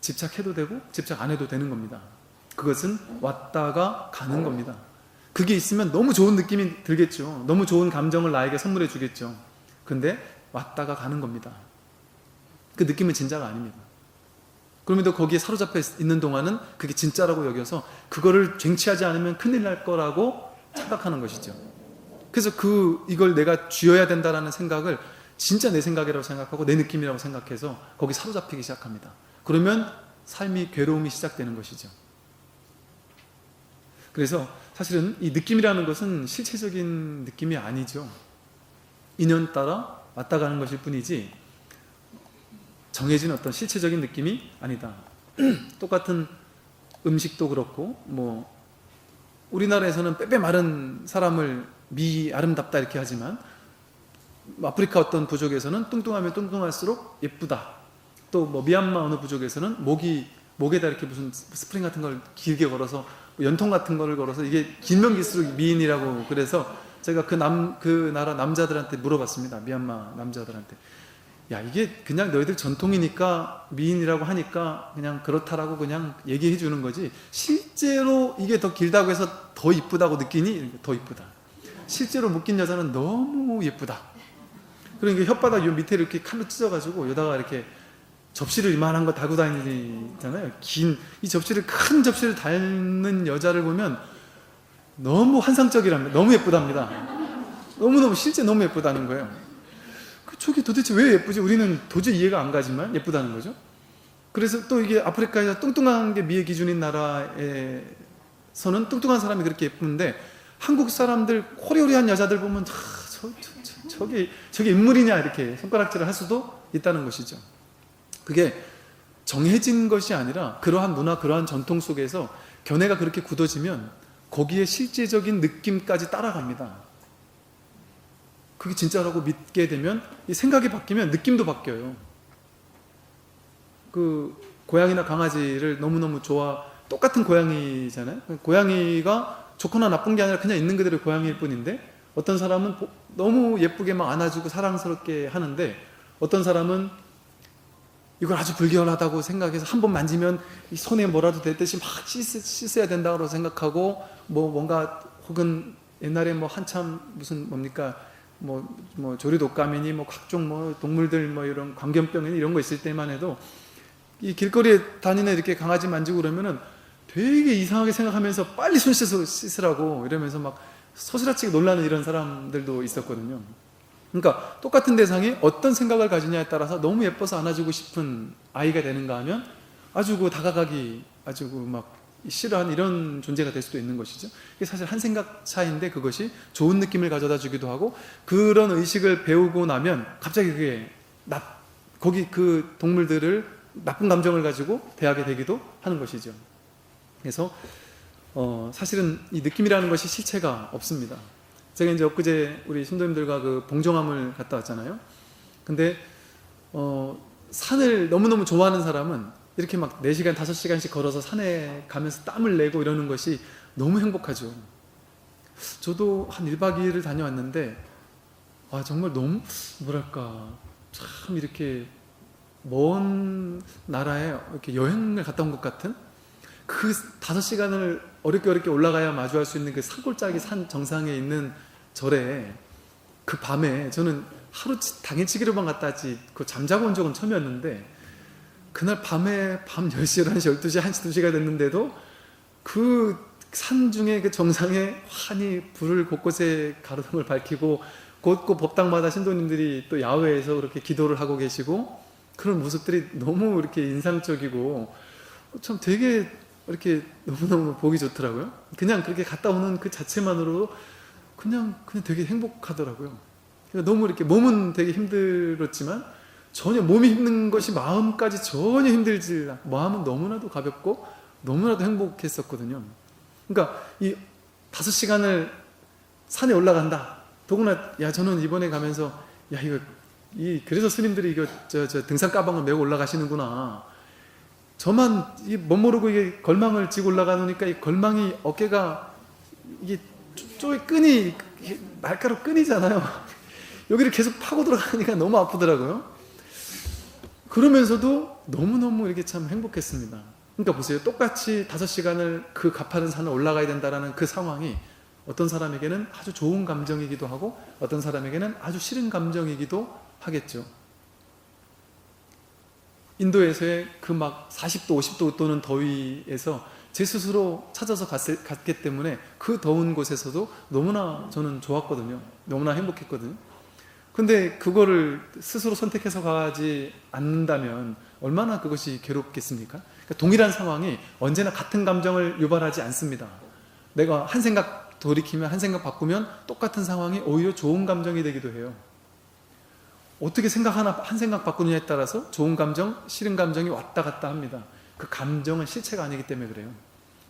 집착해도 되고 집착 안 해도 되는 겁니다. 그것은 왔다가 가는 겁니다. 그게 있으면 너무 좋은 느낌이 들겠죠. 너무 좋은 감정을 나에게 선물해 주겠죠. 근데 왔다가 가는 겁니다. 그 느낌은 진짜가 아닙니다. 그럼에도 거기에 사로잡혀 있는 동안은 그게 진짜라고 여겨서 그거를 쟁취하지 않으면 큰일 날 거라고 착각하는 것이죠. 그래서 이걸 내가 쥐어야 된다는 생각을 진짜 내 생각이라고 생각하고 내 느낌이라고 생각해서 거기 사로잡히기 시작합니다. 그러면 삶이 괴로움이 시작되는 것이죠. 그래서 사실은 이 느낌이라는 것은 실체적인 느낌이 아니죠. 인연 따라 왔다 가는 것일 뿐이지 정해진 어떤 실체적인 느낌이 아니다. 똑같은 음식도 그렇고 우리나라에서는 빼빼 마른 사람을 미 아름답다 이렇게 하지만 아프리카 어떤 부족에서는 뚱뚱하면 뚱뚱할수록 예쁘다. 또 미얀마 어느 부족에서는 목에다 이렇게 무슨 스프링 같은 걸 길게 걸어서 연통 같은 거를 걸어서 이게 길면 길수록 미인이라고. 그래서 제가 그 나라 남자들한테 물어봤습니다. 미얀마 남자들한테. 야, 이게 그냥 너희들 전통이니까 미인이라고 하니까 그냥 그렇다라고 그냥 얘기해 주는 거지 실제로 이게 더 길다고 해서 더 이쁘다고 느끼니? 더 이쁘다. 실제로 묶인 여자는 너무 예쁘다. 그러니까 혓바닥 요 밑에 이렇게 칼로 찢어가지고 여기다가 이렇게 접시를 이만한 거 달고 다니잖아요. 이 접시를, 큰 접시를 닳는 여자를 보면 너무 환상적이랍니다. 너무 예쁘답니다. 너무너무 실제 너무 예쁘다는 거예요. 저게 도대체 왜 예쁘지? 우리는 도저히 이해가 안 가지만 예쁘다는 거죠. 그래서 또 이게 아프리카에서 뚱뚱한 게 미의 기준인 나라에서는 뚱뚱한 사람이 그렇게 예쁜데 한국 사람들 호리호리한 여자들 보면 저게 인물이냐 이렇게 손가락질을 할 수도 있다는 것이죠. 그게 정해진 것이 아니라 그러한 문화, 그러한 전통 속에서 견해가 그렇게 굳어지면 거기에 실제적인 느낌까지 따라갑니다. 그게 진짜라고 믿게 되면 이 생각이 바뀌면 느낌도 바뀌어요. 그 고양이나 강아지를 너무너무 똑같은 고양이잖아요. 고양이가 좋거나 나쁜 게 아니라 그냥 있는 그대로 고양이일 뿐인데, 어떤 사람은 너무 예쁘게 막 안아주고 사랑스럽게 하는데, 어떤 사람은 이걸 아주 불결하다고 생각해서 한 번 만지면 이 손에 뭐라도 댔듯이 막 씻어야 된다고 생각하고, 뭔가 혹은 옛날에 한참 무슨 뭡니까 조류독감이니 각종 동물들 이런 광견병이니 이런 거 있을 때만 해도 이 길거리에 다니는 이렇게 강아지 만지고 그러면은 되게 이상하게 생각하면서 빨리 손 씻으라고 이러면서 막 소스라치게 놀라는 이런 사람들도 있었거든요. 그러니까 똑같은 대상이 어떤 생각을 가지냐에 따라서 너무 예뻐서 안아주고 싶은 아이가 되는가 하면 아주 다가가기 아주 막 싫어하는 이런 존재가 될 수도 있는 것이죠. 이게 사실 한 생각 차이인데 그것이 좋은 느낌을 가져다 주기도 하고, 그런 의식을 배우고 나면 갑자기 그게 거기 그 동물들을 나쁜 감정을 가지고 대하게 되기도 하는 것이죠. 그래서 사실은 이 느낌이라는 것이 실체가 없습니다. 제가 이제 엊그제 우리 신도님들과 그 봉정암을 갔다 왔잖아요. 근데 산을 너무너무 좋아하는 사람은 이렇게 막 4시간, 5시간씩 걸어서 산에 가면서 땀을 내고 이러는 것이 너무 행복하죠. 저도 한 1박 2일을 다녀왔는데 정말 너무 참 이렇게 먼 나라에 이렇게 여행을 갔다 온 것 같은, 그 5시간을 어렵게 올라가야 마주할 수 있는 그 산골짜기 산 정상에 있는 절에 그 밤에 저는 하루 당일치기로만 갔다 왔지 그 잠자고 온 적은 처음이었는데, 그날 밤에 밤 10시, 11시, 12시, 1시, 2시가 됐는데도 그 산 중에 그 정상에 환히 불을 곳곳에 가로등을 밝히고 곳곳 법당마다 신도님들이 또 야외에서 그렇게 기도를 하고 계시고, 그런 모습들이 너무 이렇게 인상적이고 참 되게 이렇게 너무너무 보기 좋더라고요. 그냥 그렇게 갔다 오는 그 자체만으로도 그냥 되게 행복하더라고요. 그러니까 너무 이렇게 몸은 되게 힘들었지만 전혀 몸이 힘든 것이 마음까지 전혀 힘들지 않고, 마음은 너무나도 가볍고 너무나도 행복했었거든요. 그러니까 이 5시간을 산에 올라간다. 더구나 저는 이번에 가면서 그래서 스님들이 저 등산 가방을 메고 올라가시는구나. 저만 멋모르고 이게 걸망을 지고 올라가니까 이 걸망이 어깨가 이게 쪼의 끈이 날카로운 끈이잖아요. 여기를 계속 파고 들어가니까 너무 아프더라고요. 그러면서도 너무너무 이렇게 참 행복했습니다. 그러니까 보세요. 똑같이 5시간을 그 가파른 산을 올라가야 된다라는 그 상황이 어떤 사람에게는 아주 좋은 감정이기도 하고 어떤 사람에게는 아주 싫은 감정이기도 하겠죠. 인도에서의 그 막 40도, 50도 도는 더위에서 제 스스로 찾아서 갔기 때문에 그 더운 곳에서도 너무나 저는 좋았거든요. 너무나 행복했거든요. 근데 그거를 스스로 선택해서 가지 않는다면 얼마나 그것이 괴롭겠습니까? 그러니까 동일한 상황이 언제나 같은 감정을 유발하지 않습니다. 내가 한 생각 돌이키면, 한 생각 바꾸면 똑같은 상황이 오히려 좋은 감정이 되기도 해요. 어떻게 한 생각 바꾸느냐에 따라서 좋은 감정, 싫은 감정이 왔다 갔다 합니다. 그 감정은 실체가 아니기 때문에 그래요.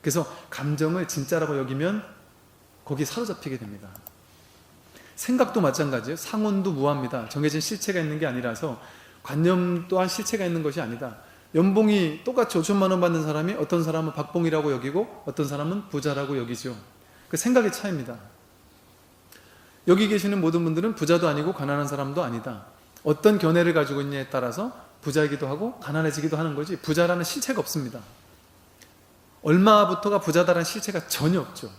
그래서 감정을 진짜라고 여기면 거기에 사로잡히게 됩니다. 생각도 마찬가지예요. 상온도 무합니다. 정해진 실체가 있는 게 아니라서 관념 또한 실체가 있는 것이 아니다. 연봉이 똑같이 5천만 원 받는 사람이 어떤 사람은 박봉이라고 여기고 어떤 사람은 부자라고 여기죠. 그 생각의 차이입니다. 여기 계시는 모든 분들은 부자도 아니고 가난한 사람도 아니다. 어떤 견해를 가지고 있냐에 따라서 부자이기도 하고 가난해지기도 하는 거지, 부자라는 실체가 없습니다. 얼마부터가 부자다라는 실체가 전혀 없죠.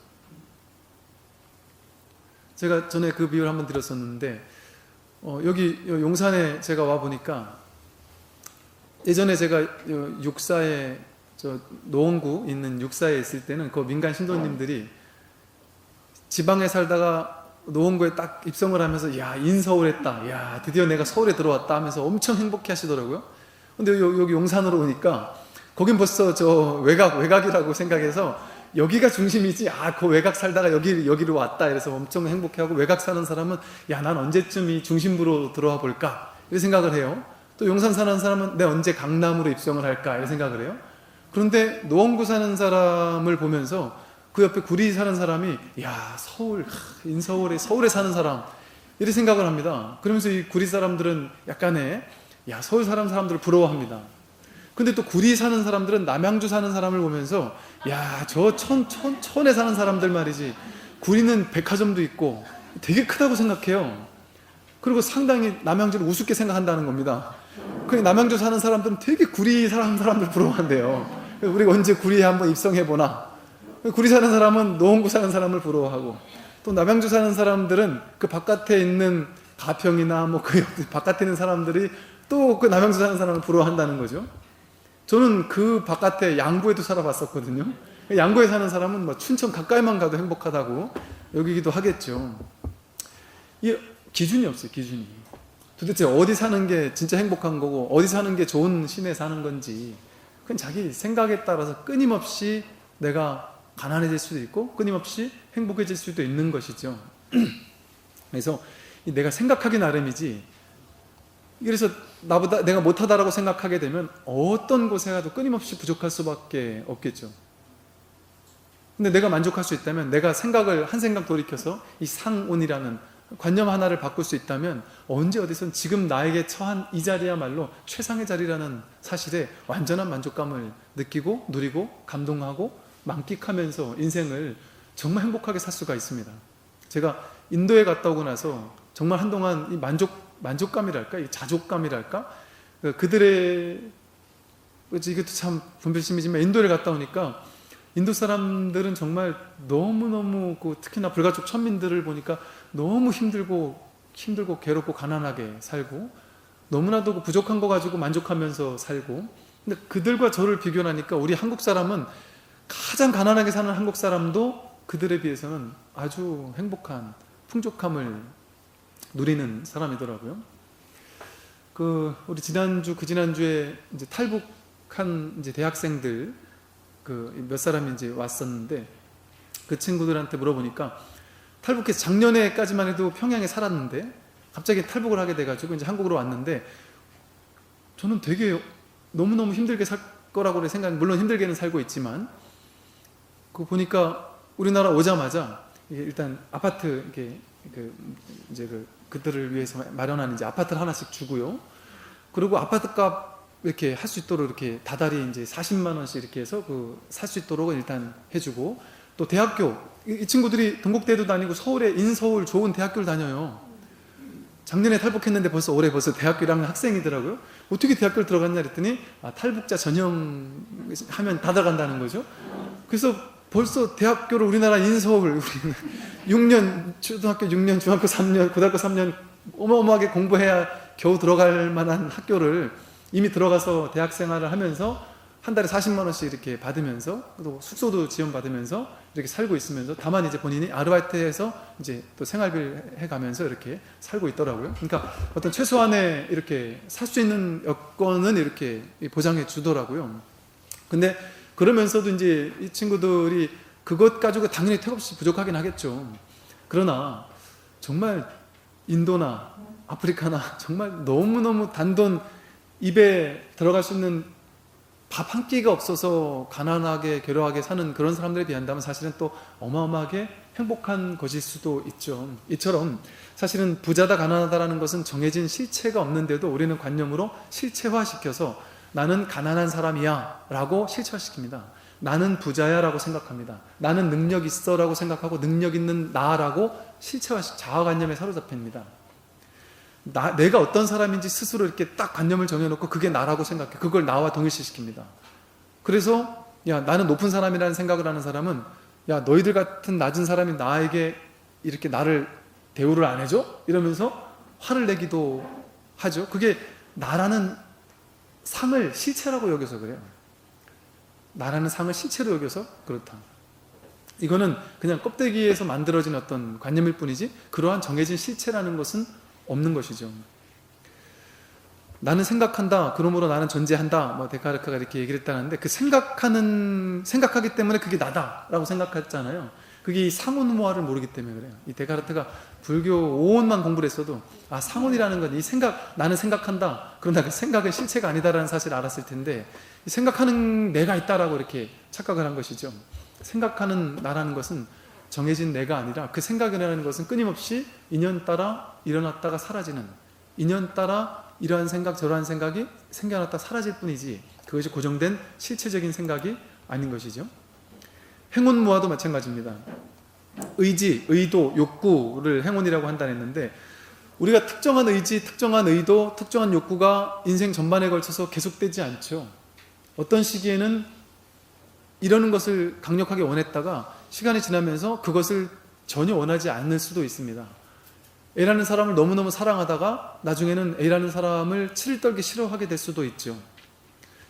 제가 전에 그 비유를 한번 드렸었는데 여기 용산에 제가 와보니까 예전에 제가 육사에 노원구 있는 육사에 있을 때는 그 민간 신도님들이 지방에 살다가 노원구에 딱 입성을 하면서 인서울했다, 드디어 내가 서울에 들어왔다 하면서 엄청 행복해 하시더라고요. 근데 여기 용산으로 오니까 거긴 벌써 외곽이라고 생각해서 여기가 중심이지, 그 외곽 살다가 여기로 왔다 이래서 엄청 행복해하고, 외곽 사는 사람은 난 언제쯤 이 중심부로 들어와 볼까 이런 생각을 해요. 또 용산 사는 사람은 내가 언제 강남으로 입성을 할까 이런 생각을 해요. 그런데 노원구 사는 사람을 보면서 그 옆에 구리 사는 사람이 서울, 인서울에, 서울에 사는 사람, 이렇게 생각을 합니다. 그러면서 이 구리 사람들은 약간의 서울 사람들을 부러워합니다. 근데 또 구리 사는 사람들은 남양주 사는 사람을 보면서 저 촌에 사는 사람들 말이지, 구리는 백화점도 있고 되게 크다고 생각해요. 그리고 상당히 남양주를 우습게 생각한다는 겁니다. 그 남양주 사는 사람들은 되게 구리 사는 사람들 부러워한대요. 우리가 언제 구리에 한번 입성해보나. 구리 사는 사람은 노원구 사는 사람을 부러워하고, 또 남양주 사는 사람들은 그 바깥에 있는 가평이나 그 바깥에 있는 사람들이 또 그 남양주 사는 사람을 부러워한다는 거죠. 저는 그 바깥에 양구에도 살아봤었거든요. 양구에 사는 사람은 춘천 가까이만 가도 행복하다고 여기기도 하겠죠. 이 기준이 없어요, 기준이. 도대체 어디 사는 게 진짜 행복한 거고, 어디 사는 게 좋은 시내에 사는 건지, 그건 자기 생각에 따라서 끊임없이 내가 가난해질 수도 있고 끊임없이 행복해질 수도 있는 것이죠. 그래서 내가 생각하기 나름이지, 그래서 내가 못하다라고 생각하게 되면 어떤 곳에 가도 끊임없이 부족할 수밖에 없겠죠. 근데 내가 만족할 수 있다면, 내가 한 생각 돌이켜서 이 상온이라는 관념 하나를 바꿀 수 있다면, 언제 어디선 지금 나에게 처한 이 자리야말로 최상의 자리라는 사실에 완전한 만족감을 느끼고 누리고 감동하고 만끽하면서 인생을 정말 행복하게 살 수가 있습니다. 제가 인도에 갔다 오고 나서 정말 한동안 이 만족감이랄까, 이 자족감이랄까, 그들의, 이것도 참 분별심이지만, 인도를 갔다 오니까 인도 사람들은 정말 너무너무 특히나 불가촉 천민들을 보니까 너무 힘들고 괴롭고 가난하게 살고, 너무나도 부족한 거 가지고 만족하면서 살고. 근데 그들과 저를 비교하니까 우리 한국 사람은, 가장 가난하게 사는 한국 사람도 그들에 비해서는 아주 행복한 풍족함을 누리는 사람이더라고요. 우리 지난주에 이제 탈북한 이제 대학생들 몇 사람이 이제 왔었는데, 그 친구들한테 물어보니까, 탈북해서 작년에까지만 해도 평양에 살았는데 갑자기 탈북을 하게 돼가지고 이제 한국으로 왔는데, 저는 되게 너무너무 힘들게 살 거라고 생각, 물론 힘들게는 살고 있지만, 보니까 우리나라 오자마자 일단 아파트 그들을 위해서 마련한 이제 아파트를 하나씩 주고요. 그리고 아파트값 이렇게 할 수 있도록 이렇게 다달이 이제 40만 원씩 이렇게 해서 살 수 있도록 일단 해주고, 또 대학교, 이 친구들이 동국대도 다니고 서울의 인서울 좋은 대학교를 다녀요. 작년에 탈북했는데 올해 벌써 대학교 1학년 학생이더라고요. 어떻게 대학교를 들어갔냐 그랬더니, 탈북자 전형하면 다 들어간다는 거죠. 그래서 벌써 대학교를, 우리나라 인서울 6년, 초등학교 6년, 중학교 3년, 고등학교 3년 어마어마하게 공부해야 겨우 들어갈 만한 학교를 이미 들어가서 대학 생활을 하면서 한 달에 40만 원씩 이렇게 받으면서, 또 숙소도 지원받으면서 이렇게 살고 있으면서, 다만 이제 본인이 아르바이트해서 이제 또 생활비를 해가면서 이렇게 살고 있더라고요. 그러니까 어떤 최소한의 이렇게 살 수 있는 여건은 이렇게 보장해 주더라고요. 근데 그러면서도 이제 이 친구들이 그것 가지고 당연히 택없이 부족하긴 하겠죠. 그러나 정말 인도나 아프리카나 정말 너무너무 단돈 입에 들어갈 수 있는 밥 한 끼가 없어서 가난하게 괴로워하게 사는 그런 사람들에 비한다면 사실은 또 어마어마하게 행복한 것일 수도 있죠. 이처럼 사실은 부자다 가난하다라는 것은 정해진 실체가 없는데도 우리는 관념으로 실체화시켜서 나는 가난한 사람이야 라고 실체화시킵니다. 나는 부자야 라고 생각합니다. 나는 능력 있어 라고 생각하고, 능력 있는 나라고 자아관념에 사로잡힙니다. 내가 어떤 사람인지 스스로 이렇게 딱 관념을 정해놓고 그게 나라고 생각해. 그걸 나와 동일시시킵니다. 그래서 나는 높은 사람이라는 생각을 하는 사람은, 너희들 같은 낮은 사람이 나에게 이렇게 나를 대우를 안 해줘? 이러면서 화를 내기도 하죠. 그게 나라는 상을 실체라고 여겨서 그래요. 나라는 상을 실체로 여겨서 그렇다. 이거는 그냥 껍데기에서 만들어진 어떤 관념일 뿐이지, 그러한 정해진 실체라는 것은 없는 것이죠. 나는 생각한다, 그러므로 나는 존재한다, 데카르트가 이렇게 얘기를 했다는데, 생각하기 때문에 그게 나다라고 생각했잖아요. 그게 이 상온무아를 모르기 때문에 그래요. 이 데카르트가 불교 5원만 공부를 했어도, 상온이라는 건 나는 생각한다, 그러나 그 생각은 실체가 아니다라는 사실을 알았을 텐데, 생각하는 내가 있다라고 이렇게 착각을 한 것이죠. 생각하는 나라는 것은 정해진 내가 아니라 그 생각이라는 것은 끊임없이 인연 따라 일어났다가 사라지는, 인연 따라 이러한 생각 저러한 생각이 생겨났다 사라질 뿐이지 그것이 고정된 실체적인 생각이 아닌 것이죠. 행운무화도 마찬가지입니다. 의지, 의도, 욕구를 행운이라고 한다 했는데 우리가 특정한 의지, 특정한 의도, 특정한 욕구가 인생 전반에 걸쳐서 계속되지 않죠. 어떤 시기에는 이러는 것을 강력하게 원했다가 시간이 지나면서 그것을 전혀 원하지 않을 수도 있습니다. A라는 사람을 너무너무 사랑하다가 나중에는 A라는 사람을 치를 떨기 싫어하게 될 수도 있죠.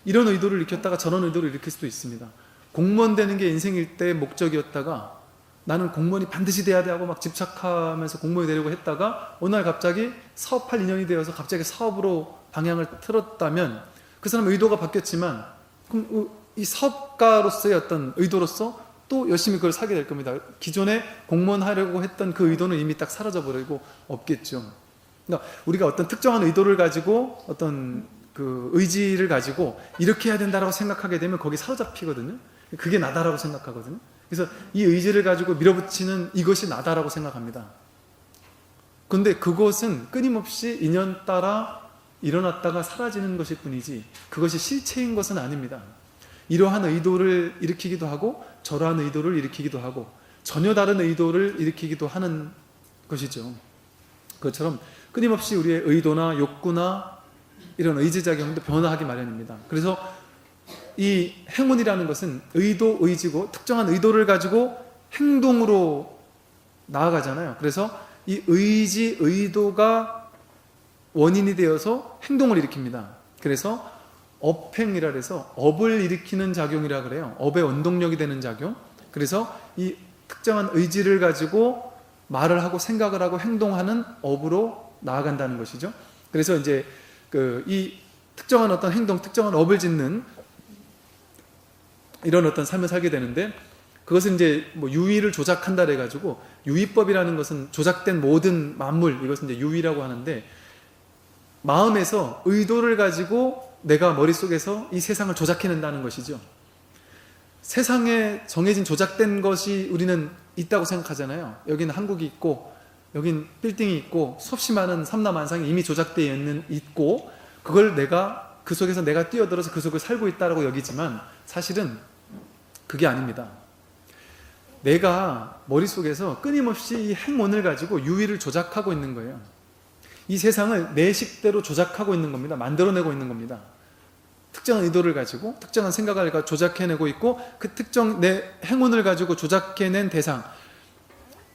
이런 의도를 일으켰다가 저런 의도를 일으킬 수도 있습니다. 공무원 되는 게 인생일 때의 목적이었다가 나는 공무원이 반드시 돼야 돼 하고 막 집착하면서 공무원이 되려고 했다가 어느 날 갑자기 사업할 인연이 되어서 갑자기 사업으로 방향을 틀었다면 그 사람의 의도가 바뀌었지만 그럼 이 사업가로서의 어떤 의도로서 또 열심히 그걸 사게 될 겁니다. 기존에 공무원 하려고 했던 그 의도는 이미 딱 사라져버리고 없겠죠. 그러니까 우리가 어떤 특정한 의도를 가지고 어떤 그 의지를 가지고 이렇게 해야 된다라고 생각하게 되면 거기 사로잡히거든요. 그게 나다라고 생각하거든요. 그래서 이 의지를 가지고 밀어붙이는 이것이 나다라고 생각합니다. 그런데 그것은 끊임없이 인연 따라 일어났다가 사라지는 것일 뿐이지 그것이 실체인 것은 아닙니다. 이러한 의도를 일으키기도 하고 저러한 의도를 일으키기도 하고 전혀 다른 의도를 일으키기도 하는 것이죠. 그것처럼 끊임없이 우리의 의도나 욕구나 이런 의지작용도 변화하기 마련입니다. 그래서 이 행운이라는 것은 의도, 의지고 특정한 의도를 가지고 행동으로 나아가잖아요. 그래서 이 의지, 의도가 원인이 되어서 행동을 일으킵니다. 그래서 업행이라 해서 업을 일으키는 작용이라 그래요. 업의 원동력이 되는 작용. 그래서 이 특정한 의지를 가지고 말을 하고 생각을 하고 행동하는 업으로 나아간다는 것이죠. 그래서 이제 이 특정한 어떤 행동, 특정한 업을 짓는 이런 어떤 삶을 살게 되는데 그것은 이제 뭐 유의를 조작한다 해가지고 유의법이라는 것은 조작된 모든 만물 이것은 이제 유의라고 하는데 마음에서 의도를 가지고 내가 머릿속에서 이 세상을 조작해낸다는 것이죠. 세상에 정해진 조작된 것이 우리는 있다고 생각하잖아요. 여기는 한국이 있고 여긴 빌딩이 있고 수없이 많은 삼라만상이 이미 조작되어 있고 그걸 내가 그 속에서 내가 뛰어들어서 그 속을 살고 있다고 여기지만 사실은 그게 아닙니다. 내가 머릿속에서 끊임없이 이 행운을 가지고 유의를 조작하고 있는 거예요. 이 세상을 내 식대로 조작하고 있는 겁니다. 만들어내고 있는 겁니다. 특정한 의도를 가지고 특정한 생각을 조작해내고 있고 그 특정 내 행운을 가지고 조작해낸 대상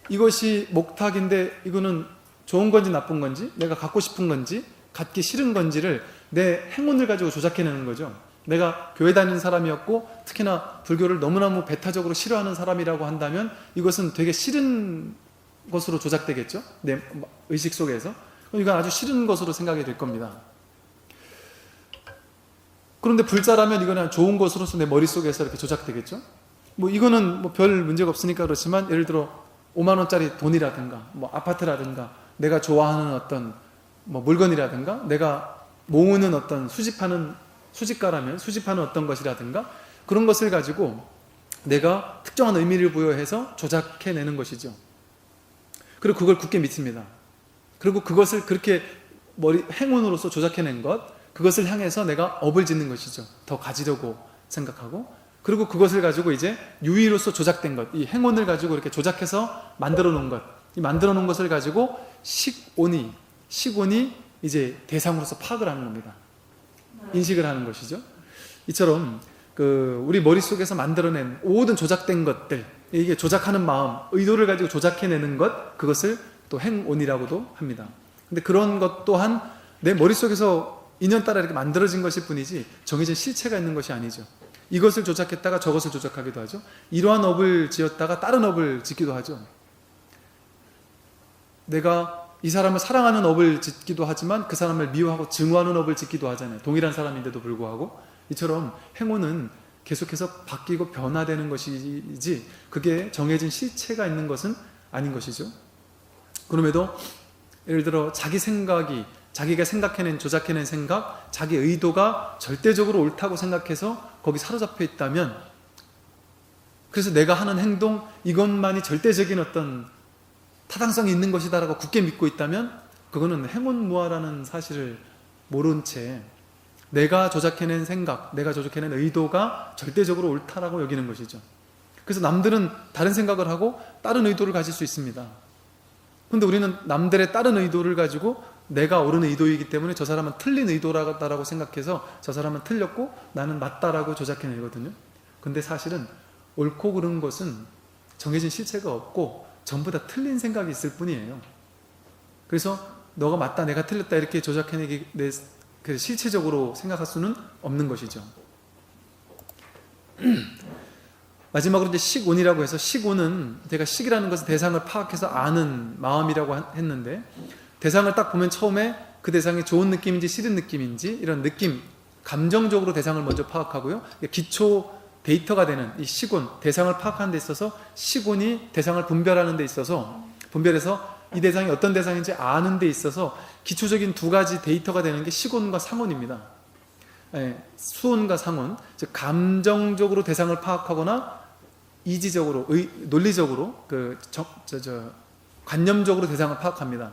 이것이 목탁인데 이거는 좋은 건지 나쁜 건지 내가 갖고 싶은 건지 갖기 싫은 건지를 내 행운을 가지고 조작해내는 거죠. 내가 교회 다니는 사람이었고 특히나 불교를 너무너무 배타적으로 싫어하는 사람이라고 한다면 이것은 되게 싫은 것으로 조작되겠죠. 내 의식 속에서. 이건 아주 싫은 것으로 생각이 될 겁니다. 그런데 불자라면 이거는 좋은 것으로서 내 머릿속에서 이렇게 조작되겠죠. 뭐 이거는 뭐 별 문제가 없으니까 그렇지만 예를 들어 5만 원짜리 돈이라든가 뭐 아파트라든가 내가 좋아하는 어떤 뭐 물건이라든가 내가 모으는 어떤 수집가라면 수집하는 어떤 것이라든가 그런 것을 가지고 내가 특정한 의미를 부여해서 조작해내는 것이죠. 그리고 그걸 굳게 믿습니다. 그리고 그것을 그렇게 행운으로서 조작해낸 것 그것을 향해서 내가 업을 짓는 것이죠. 더 가지려고 생각하고 그리고 그것을 가지고 이제 유의로서 조작된 것, 이 행운을 가지고 이렇게 조작해서 만들어 놓은 것, 이 만들어 놓은 것을 가지고 식온이 이제 대상으로서 파악을 하는 겁니다. 인식을 하는 것이죠. 이처럼 우리 머릿속에서 만들어낸 모든 조작된 것들, 이게 조작하는 마음, 의도를 가지고 조작해내는 것, 그것을 또 행온이라고도 합니다. 근데 그런 것 또한 내 머릿속에서 인연 따라 이렇게 만들어진 것일 뿐이지 정해진 실체가 있는 것이 아니죠. 이것을 조작했다가 저것을 조작하기도 하죠. 이러한 업을 지었다가 다른 업을 짓기도 하죠. 내가 이 사람을 사랑하는 업을 짓기도 하지만 그 사람을 미워하고 증오하는 업을 짓기도 하잖아요. 동일한 사람인데도 불구하고. 이처럼 행운은 계속해서 바뀌고 변화되는 것이지 그게 정해진 실체가 있는 것은 아닌 것이죠. 그럼에도 예를 들어 자기 생각이 자기가 생각해낸 조작해낸 생각 자기 의도가 절대적으로 옳다고 생각해서 거기 사로잡혀 있다면 그래서 내가 하는 행동, 이것만이 절대적인 어떤 타당성이 있는 것이다라고 굳게 믿고 있다면 그거는 행운무화라는 사실을 모른 채 내가 조작해낸 생각, 내가 조작해낸 의도가 절대적으로 옳다라고 여기는 것이죠. 그래서 남들은 다른 생각을 하고 다른 의도를 가질 수 있습니다. 그런데 우리는 남들의 다른 의도를 가지고 내가 옳은 의도이기 때문에 저 사람은 틀린 의도라고 생각해서 저 사람은 틀렸고 나는 맞다라고 조작해내거든요. 근데 사실은 옳고 그른 것은 정해진 실체가 없고 전부 다 틀린 생각이 있을 뿐이에요. 그래서 너가 맞다, 내가 틀렸다 이렇게 조작해내기, 실체적으로 생각할 수는 없는 것이죠. 마지막으로 이제 식운이라고 해서, 식운은 제가 식이라는 것은 대상을 파악해서 아는 마음이라고 했는데, 대상을 딱 보면 처음에 그 대상이 좋은 느낌인지 싫은 느낌인지 이런 느낌, 감정적으로 대상을 먼저 파악하고요. 기초 데이터가 되는 이 식운, 대상을 파악하는 데 있어서 식운이 대상을 분별하는 데 있어서, 분별해서 이 대상이 어떤 대상인지 아는 데 있어서 기초적인 두 가지 데이터가 되는 게 식운과 상운입니다. 수운과 상운, 즉 감정적으로 대상을 파악하거나 이지적으로, 논리적으로, 관념적으로 대상을 파악합니다.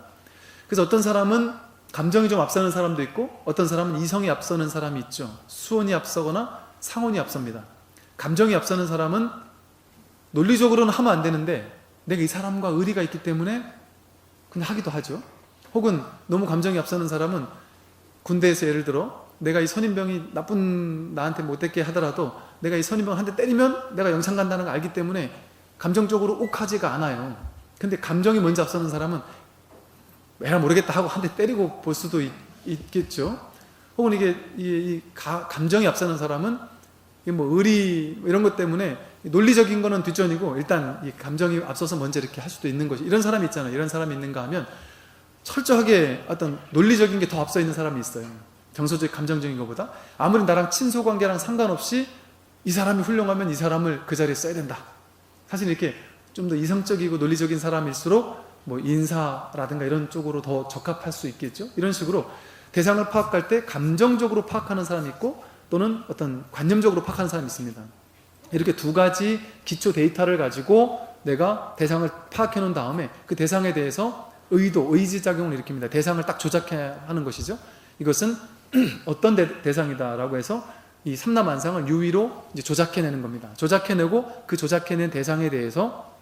그래서 어떤 사람은 감정이 좀 앞서는 사람도 있고 어떤 사람은 이성이 앞서는 사람이 있죠. 수운이 앞서거나 상운이 앞섭니다. 감정이 앞서는 사람은 논리적으로는 하면 안 되는데 내가 이 사람과 의리가 있기 때문에 그냥 하기도 하죠. 혹은 너무 감정이 앞서는 사람은 군대에서 예를 들어 내가 이 선임병이 나쁜 나한테 못됐게 하더라도 내가 이 선임병 한 대 때리면 내가 영창 간다는 걸 알기 때문에 감정적으로 욱하지가 않아요. 근데 감정이 먼저 앞서는 사람은 에라 모르겠다 하고 한 대 때리고 볼 수도 있겠죠. 혹은 이게 감정이 앞서는 사람은 뭐 의리 이런 것 때문에 논리적인 거는 뒷전이고 일단 이 감정이 앞서서 먼저 이렇게 할 수도 있는 것이, 이런 사람이 있잖아요. 이런 사람이 있는가 하면 철저하게 어떤 논리적인 게 더 앞서 있는 사람이 있어요. 정서적 감정적인 것보다. 아무리 나랑 친소 관계랑 상관없이 이 사람이 훌륭하면 이 사람을 그 자리에 써야 된다. 사실 이렇게 좀 더 이성적이고 논리적인 사람일수록 뭐 인사라든가 이런 쪽으로 더 적합할 수 있겠죠. 이런 식으로 대상을 파악할 때 감정적으로 파악하는 사람이 있고 또는 어떤 관념적으로 파악하는 사람이 있습니다. 이렇게 두 가지 기초 데이터를 가지고 내가 대상을 파악해 놓은 다음에 그 대상에 대해서 의지작용을 일으킵니다. 대상을 딱 조작해야 하는 것이죠. 이것은 어떤 대상이다라고 해서 이 삼라만상을 유의로 이제 조작해내는 겁니다. 조작해내고 그 조작해낸 대상에 대해서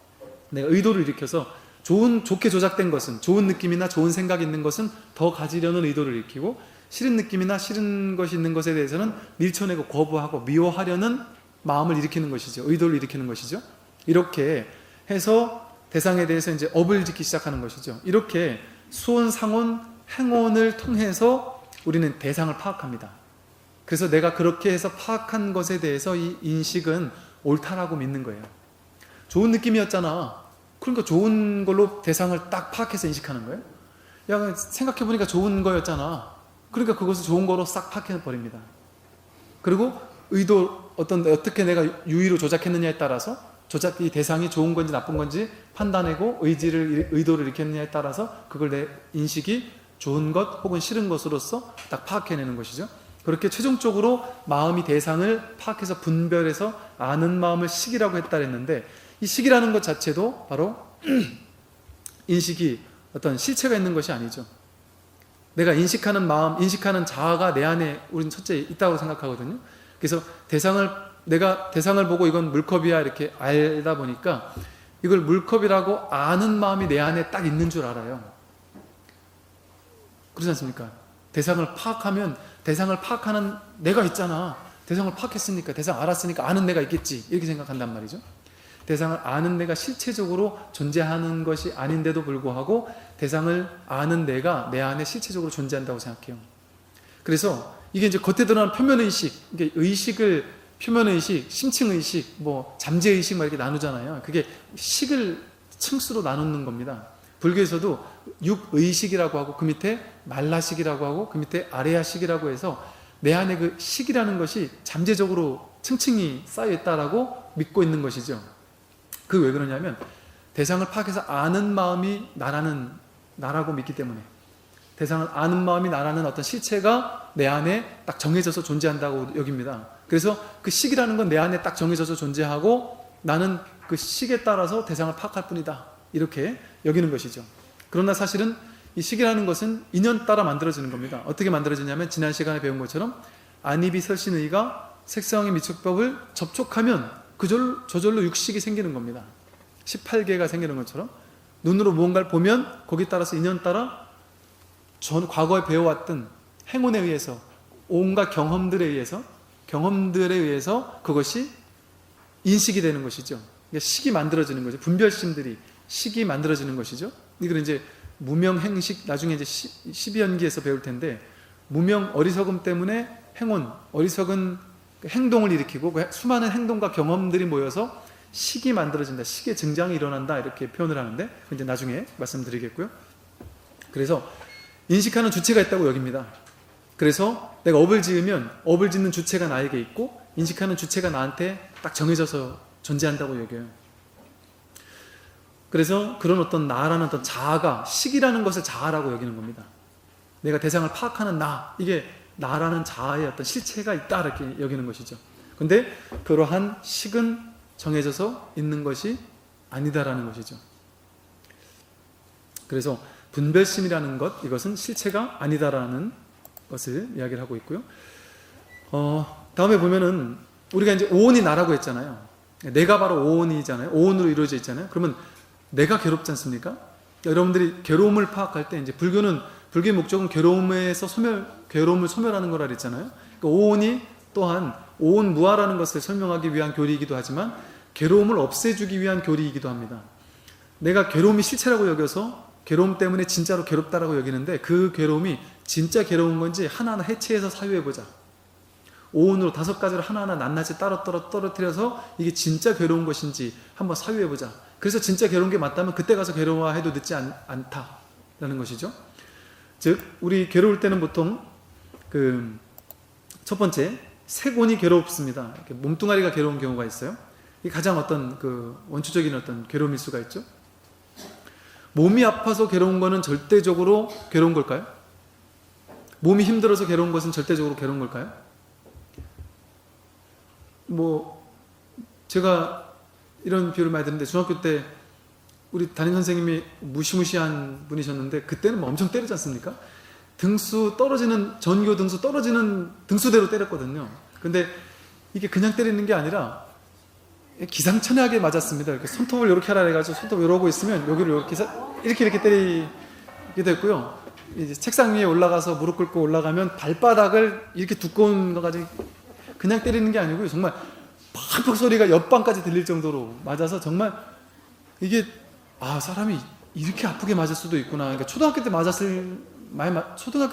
내가 의도를 일으켜서 좋게 조작된 것은, 좋은 느낌이나 좋은 생각이 있는 것은 더 가지려는 의도를 일으키고, 싫은 느낌이나 싫은 것이 있는 것에 대해서는 밀쳐내고 거부하고 미워하려는 마음을 일으키는 것이죠. 의도를 일으키는 것이죠. 이렇게 해서 대상에 대해서 이제 업을 짓기 시작하는 것이죠. 이렇게 수온, 상온, 행온을 통해서 우리는 대상을 파악합니다. 그래서 내가 그렇게 해서 파악한 것에 대해서 이 인식은 옳다라고 믿는 거예요. 좋은 느낌이었잖아. 그러니까 좋은 걸로 대상을 딱 파악해서 인식하는 거예요. 야, 생각해보니까 좋은 거였잖아. 그러니까 그것을 좋은 거로 싹 파악해버립니다. 그리고 어떻게 내가 유의로 조작했느냐에 따라서 이 대상이 좋은 건지 나쁜 건지 판단하고 의도를 일으켰느냐에 따라서 그걸 내 인식이 좋은 것 혹은 싫은 것으로서 딱 파악해내는 것이죠. 그렇게 최종적으로 마음이 대상을 파악해서 분별해서 아는 마음을 식이라고 했다 했는데, 이 식이라는 것 자체도 바로 인식이 어떤 실체가 있는 것이 아니죠. 내가 인식하는 마음, 인식하는 자아가 내 안에 우리는 첫째 있다고 생각하거든요. 그래서 내가 대상을 보고 이건 물컵이야 이렇게 알다 보니까 이걸 물컵이라고 아는 마음이 내 안에 딱 있는 줄 알아요. 그렇지 않습니까? 대상을 파악하면 대상을 파악하는 내가 있잖아. 대상을 파악했으니까, 대상 알았으니까 아는 내가 있겠지, 이렇게 생각한단 말이죠. 대상을 아는 내가 실체적으로 존재하는 것이 아닌데도 불구하고 대상을 아는 내가 내 안에 실체적으로 존재한다고 생각해요. 그래서 이게 이제 겉에 드러나는 표면의식, 이게 의식을 표면의식, 심층의식, 뭐 잠재의식 막 이렇게 나누잖아요. 그게 식을 층수로 나누는 겁니다. 불교에서도 육의식이라고 하고 그 밑에 말라식이라고 하고 그 밑에 아레아식이라고 해서 내 안에 그 식이라는 것이 잠재적으로 층층이 쌓여있다라고 믿고 있는 것이죠. 그게 왜 그러냐면 대상을 파악해서 아는 마음이 나라고 믿기 때문에, 대상을 아는 마음이 나라는 어떤 실체가 내 안에 딱 정해져서 존재한다고 여깁니다. 그래서 그 식이라는 건 내 안에 딱 정해져서 존재하고 나는 그 식에 따라서 대상을 파악할 뿐이다. 이렇게 여기는 것이죠. 그러나 사실은 이 식이라는 것은 인연 따라 만들어지는 겁니다. 어떻게 만들어지냐면 지난 시간에 배운 것처럼 안입이 설신의가 색성의 미축법을 접촉하면 저절로 육식이 생기는 겁니다. 18개가 생기는 것처럼 눈으로 무언가를 보면 거기 따라서 인연 따라 과거에 배워왔던 행운에 의해서 온갖 경험들에 의해서 그것이 인식이 되는 것이죠. 식이 만들어지는 거죠. 분별심들이 식이 만들어지는 것이죠. 이걸 이제 무명행식 나중에 이제 12연기에서 배울 텐데 무명 어리석음 때문에 행운 어리석은 행동을 일으키고 그 수많은 행동과 경험들이 모여서 식이 만들어진다. 식의 증장이 일어난다. 이렇게 표현을 하는데 이제 나중에 말씀드리겠고요. 그래서 인식하는 주체가 있다고 여깁니다. 그래서 내가 업을 지으면 업을 짓는 주체가 나에게 있고 인식하는 주체가 나한테 딱 정해져서 존재한다고 여겨요. 그래서 그런 어떤 나라는 어떤 자아가 식이라는 것을 자아라고 여기는 겁니다. 내가 대상을 파악하는 나, 이게 나라는 자아의 어떤 실체가 있다 이렇게 여기는 것이죠. 근데 그러한 식은 정해져서 있는 것이 아니다라는 것이죠. 그래서 분별심이라는 것, 이것은 실체가 아니다라는 것을 이야기를 하고 있고요. 다음에 보면은 우리가 이제 오온이 나라고 했잖아요. 내가 바로 오온이잖아요. 오온으로 이루어져 있잖아요. 그러면 내가 괴롭지 않습니까? 여러분들이 괴로움을 파악할 때 이제 불교의 목적은 괴로움을 소멸하는 거라 그랬잖아요. 그러니까 오온이 또한 오온무아라는 것을 설명하기 위한 교리이기도 하지만 괴로움을 없애주기 위한 교리이기도 합니다. 내가 괴로움이 실체라고 여겨서 괴로움 때문에 진짜로 괴롭다라고 여기는데 그 괴로움이 진짜 괴로운 건지 하나하나 해체해서 사유해보자. 오온으로 5가지를 하나하나 낱낱이 따로 떨어뜨려서 이게 진짜 괴로운 것인지 한번 사유해보자. 그래서 진짜 괴로운 게 맞다면 그때 가서 괴로워해도 늦지 않다라는 것이죠. 즉 우리 괴로울 때는 보통 첫 번째 색온이 괴롭습니다. 이렇게 몸뚱아리가 괴로운 경우가 있어요. 이게 가장 어떤 원초적인 어떤 괴로움일 수가 있죠. 몸이 아파서 괴로운 것은 절대적으로 괴로운 걸까요? 몸이 힘들어서 괴로운 것은 절대적으로 괴로운 걸까요? 제가 이런 비유를 많이 듣는데 중학교 때 우리 담임 선생님이 무시무시한 분이셨는데 그때는 엄청 때리지 않습니까? 전교 등수 떨어지는 등수대로 때렸거든요. 근데 이게 그냥 때리는 게 아니라 기상천외하게 맞았습니다. 이렇게 손톱을 이렇게 하라 해가지고 손톱 이러고 있으면 여기를 이렇게 때리게 됐고요. 이제 책상 위에 올라가서 무릎 꿇고 올라가면 발바닥을 이렇게 두꺼운 거 가지고 그냥 때리는 게 아니고요. 정말 팍팍 소리가 옆방까지 들릴 정도로 맞아서 정말 이게 사람이 이렇게 아프게 맞을 수도 있구나. 그러니까 초등학교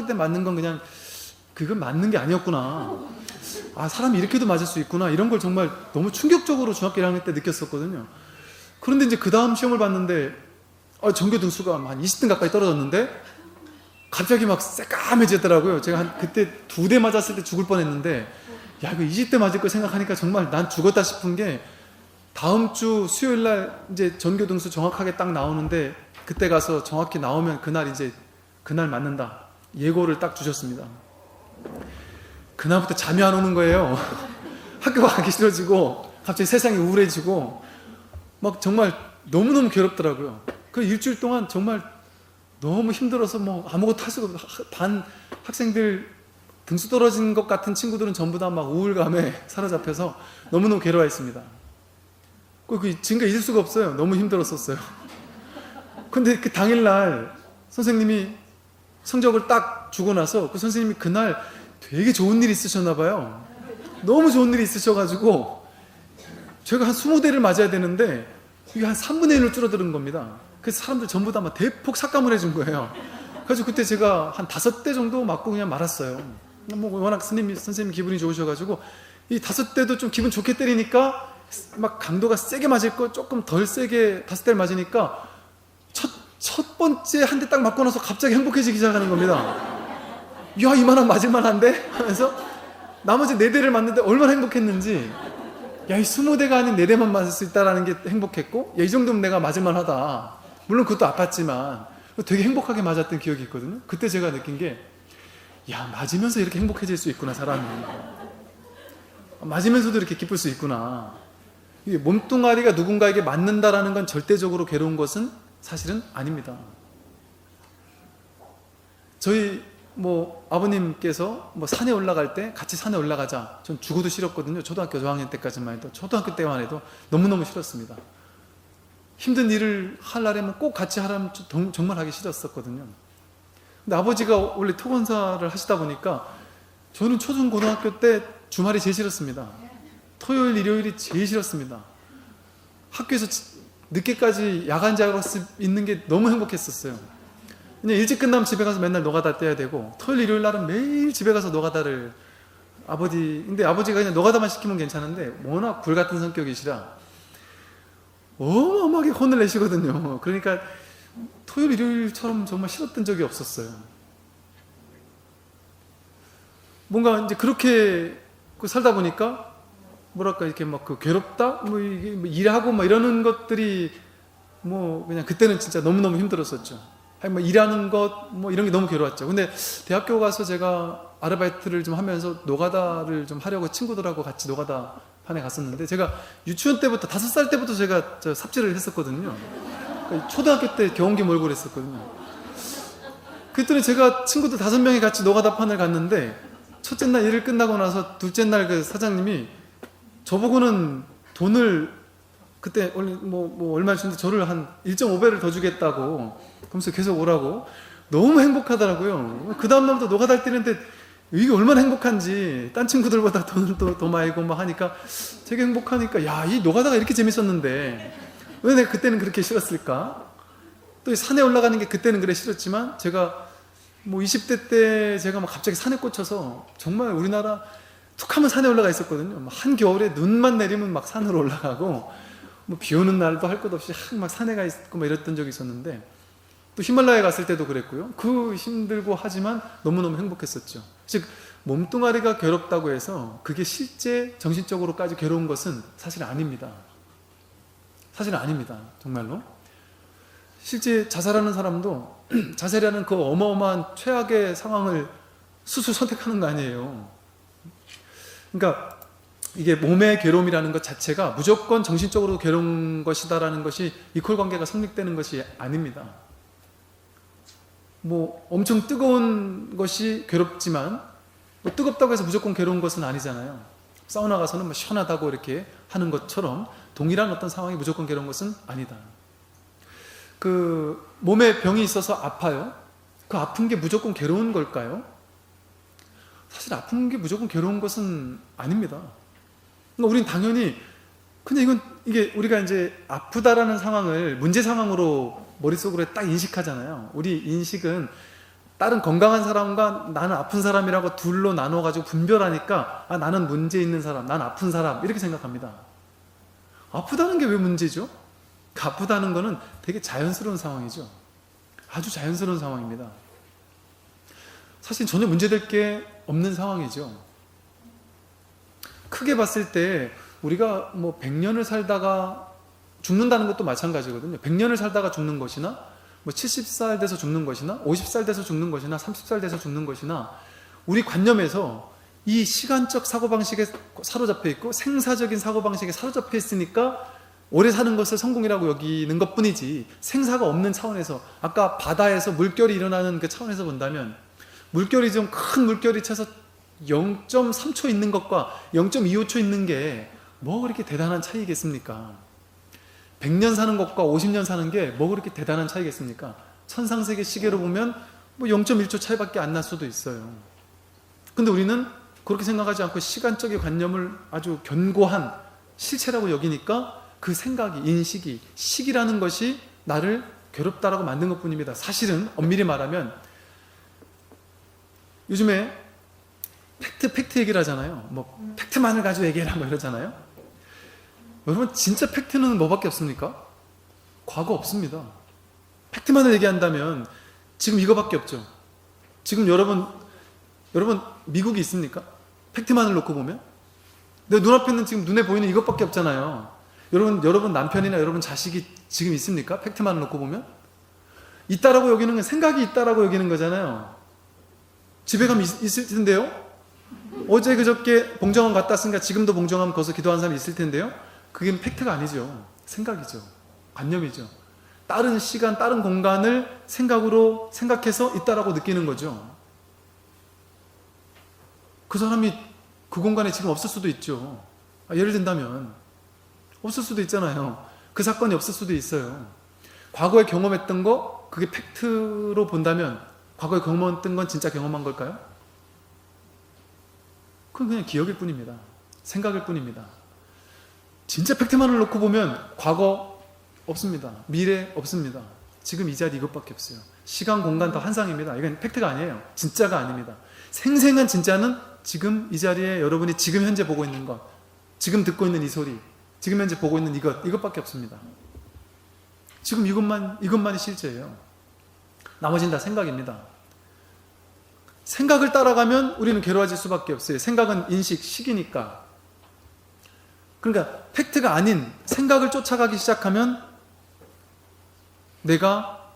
때 맞는 건 그냥 그건 맞는 게 아니었구나. 사람이 이렇게도 맞을 수 있구나. 이런 걸 정말 너무 충격적으로 중학교 1학년 때 느꼈었거든요. 그런데 이제 그 다음 시험을 봤는데 전교 등수가 한 20등 가까이 떨어졌는데 갑자기 막 새까매지더라고요. 제가 그때 2대 맞았을 때 죽을 뻔했는데 이거 20대 맞을 거 생각하니까 정말 난 죽었다 싶은 게 다음 주 수요일 날 이제 전교 등수 정확하게 딱 나오는데 그때 가서 정확히 나오면 그날 맞는다. 예고를 딱 주셨습니다. 그날부터 잠이 안 오는 거예요. 학교 가기 싫어지고 갑자기 세상이 우울해지고 막 정말 너무너무 괴롭더라고요. 그 일주일 동안 정말 너무 힘들어서 아무것도 할 수가 없어요. 반 학생들 등수 떨어진 것 같은 친구들은 전부 다 막 우울감에 사로잡혀서 너무너무 괴로워했습니다. 지금까지 잊을 수가 없어요. 너무 힘들었었어요. 근데 그 당일날 선생님이 성적을 딱 주고 나서 그 선생님이 그날 되게 좋은 일이 있으셨나 봐요. 너무 좋은 일이 있으셔가지고 제가 한 20대를 맞아야 되는데 이게 한 3분의 1로 줄어드는 겁니다. 그래서 사람들 전부 다 막 대폭 삭감을 해준 거예요. 그래서 그때 제가 한 5대 정도 맞고 그냥 말았어요. 워낙 선생님 기분이 좋으셔가지고 이 5대도 좀 기분 좋게 때리니까 막 강도가 세게 맞을 거 조금 덜 세게 5대를 맞으니까 첫 번째 한 대 딱 맞고 나서 갑자기 행복해지기 시작하는 겁니다. 이만한 맞을만한데? 하면서 나머지 4대를 맞는데 얼마나 행복했는지 이 20대가 아닌 4대만 맞을 수 있다는 게 행복했고 이 정도면 내가 맞을만하다. 물론 그것도 아팠지만 되게 행복하게 맞았던 기억이 있거든요. 그때 제가 느낀 게 맞으면서 이렇게 행복해질 수 있구나. 사람이 맞으면서도 이렇게 기쁠 수 있구나. 이게 몸뚱아리가 누군가에게 맞는다라는 건 절대적으로 괴로운 것은 사실은 아닙니다. 저희 아버님께서 산에 올라갈 때 같이 산에 올라가자. 전 죽어도 싫었거든요. 초등학교 저학년 때까지만 해도, 초등학교 때만 해도 너무너무 싫었습니다. 힘든 일을 할 날에는 꼭 같이 하라면 정말 하기 싫었었거든요. 근데 아버지가 원래 토건사를 하시다 보니까 저는 초중 고등학교 때 주말이 제일 싫었습니다. 토요일 일요일이 제일 싫었습니다. 학교에서 늦게까지 야간 작업 있는 게 너무 행복했었어요. 그냥 일찍 끝나면 집에 가서 맨날 노가다 떼야 되고, 토요일 일요일 날은 매일 집에 가서 노가다를 근데 아버지가 그냥 노가다만 시키면 괜찮은데 워낙 불같은 성격이시라 어마어마하게 혼을 내시거든요. 그러니까 토요일 일요일처럼 정말 싫었던 적이 없었어요. 뭔가 이제 그렇게 살다 보니까 이렇게 괴롭다? 이게 일하고 이러는 것들이 그냥 그때는 진짜 너무너무 힘들었었죠. 일하는 것 이런 게 너무 괴로웠죠. 근데 대학교 가서 제가 아르바이트를 좀 하면서 노가다를 좀 하려고 친구들하고 같이 노가다 판에 갔었는데, 제가 유치원 때부터 5살 때부터 제가 삽질을 했었거든요. 초등학교 때 경운기 몰고 그랬었거든요. 그랬더니 제가 친구들 5명이 같이 노가다 판을 갔는데, 첫째 날 일을 끝나고 나서 둘째 날 그 사장님이 저보고는 돈을 그때 원래 얼마 주는데 저를 한 1.5배를 더 주겠다고 그러면서 계속 오라고 너무 행복하더라고요. 그 다음날부터 노가다 뛰는데 이게 얼마나 행복한지, 딴 친구들보다 돈을 더 많이 고 하니까 되게 행복하니까, 이 노가다가 이렇게 재밌었는데 왜 내가 그때는 그렇게 싫었을까? 또 산에 올라가는 게 그때는 그래 싫었지만, 제가 20대 때 제가 갑자기 산에 꽂혀서 정말 우리나라 툭 하면 산에 올라가 있었거든요. 한겨울에 눈만 내리면 산으로 올라가고, 비 오는 날도 할 것 없이 산에 가 있고 이랬던 적이 있었는데, 또 히말라야 갔을 때도 그랬고요. 힘들고 하지만 너무너무 행복했었죠. 즉 몸뚱아리가 괴롭다고 해서 그게 실제 정신적으로까지 괴로운 것은 사실 아닙니다. 사실 아닙니다. 정말로. 실제 자살하는 사람도 자살이라는 그 어마어마한 최악의 상황을 스스로 선택하는 거 아니에요. 그러니까 이게 몸의 괴로움이라는 것 자체가 무조건 정신적으로 괴로운 것이다라는 것이 이퀄 관계가 성립되는 것이 아닙니다. 엄청 뜨거운 것이 괴롭지만 뜨겁다고 해서 무조건 괴로운 것은 아니잖아요. 사우나 가서는 시원하다고 이렇게 하는 것처럼 동일한 어떤 상황이 무조건 괴로운 것은 아니다. 몸에 병이 있어서 아파요. 그 아픈 게 무조건 괴로운 걸까요? 사실 아픈 게 무조건 괴로운 것은 아닙니다. 우린 당연히 근데 이게 우리가 이제 아프다라는 상황을 문제 상황으로 머릿속으로 딱 인식하잖아요. 우리 인식은 다른 건강한 사람과 나는 아픈 사람이라고 둘로 나눠가지고 분별하니까 나는 문제 있는 사람, 난 아픈 사람 이렇게 생각합니다. 아프다는 게 왜 문제죠? 아프다는 거는 되게 자연스러운 상황이죠. 아주 자연스러운 상황입니다. 사실 전혀 문제될 게 없는 상황이죠. 크게 봤을 때 우리가 100년을 살다가 죽는다는 것도 마찬가지거든요. 100년을 살다가 죽는 것이나 70살 돼서 죽는 것이나 50살 돼서 죽는 것이나 30살 돼서 죽는 것이나 우리 관념에서 이 시간적 사고방식에 사로잡혀 있고 생사적인 사고방식에 사로잡혀 있으니까 오래 사는 것을 성공이라고 여기는 것뿐이지, 생사가 없는 차원에서, 아까 바다에서 물결이 일어나는 그 차원에서 본다면 물결이 좀 큰 물결이 쳐서 0.3초 있는 것과 0.25초 있는 게 뭐 그렇게 대단한 차이겠습니까? 100년 사는 것과 50년 사는 게 뭐 그렇게 대단한 차이겠습니까? 천상세계 시계로 보면 0.1초 차이밖에 안 날 수도 있어요. 근데 우리는 그렇게 생각하지 않고 시간적인 관념을 아주 견고한 실체라고 여기니까 그 생각이, 인식이, 시기라는 것이 나를 괴롭다라고 만든 것뿐입니다. 사실은 엄밀히 말하면 요즘에 팩트 얘기를 하잖아요. 팩트만을 가지고 얘기해라 이러잖아요. 여러분 진짜 팩트는 뭐밖에 없습니까? 과거 없습니다. 팩트만을 얘기한다면 지금 이거밖에 없죠. 지금 여러분 미국이 있습니까? 팩트만을 놓고 보면 내 눈앞에 있는 지금 눈에 보이는 이것밖에 없잖아요. 여러분 남편이나 여러분 자식이 지금 있습니까? 팩트만을 놓고 보면 있다라고 여기는 건 생각이 있다라고 여기는 거잖아요. 집에 가면 있을 텐데요. 어제 그저께 봉정암 갔다 왔으니까 지금도 봉정암 거기서 기도하는 사람이 있을 텐데요. 그게 팩트가 아니죠. 생각이죠. 관념이죠. 다른 시간, 다른 공간을 생각으로 생각해서 있다라고 느끼는 거죠. 그 사람이 그 공간에 지금 없을 수도 있죠. 예를 든다면 없을 수도 있잖아요. 그 사건이 없을 수도 있어요. 과거에 경험했던 거, 그게 팩트로 본다면 과거에 경험했던 건 진짜 경험한 걸까요? 그건 그냥 기억일 뿐입니다. 생각일 뿐입니다. 진짜 팩트만을 놓고 보면 과거 없습니다. 미래 없습니다. 지금 이 자리 이것밖에 없어요. 시간, 공간 다 환상입니다. 이건 팩트가 아니에요. 진짜가 아닙니다. 생생한 진짜는 지금 이 자리에 여러분이 지금 현재 보고 있는 것, 지금 듣고 있는 이 소리, 지금 현재 보고 있는 이것밖에 없습니다. 지금 이것만이 실제예요. 나머지는 다 생각입니다. 생각을 따라가면 우리는 괴로워질 수밖에 없어요. 생각은 인식, 식이니까. 그러니까 팩트가 아닌 생각을 쫓아가기 시작하면 내가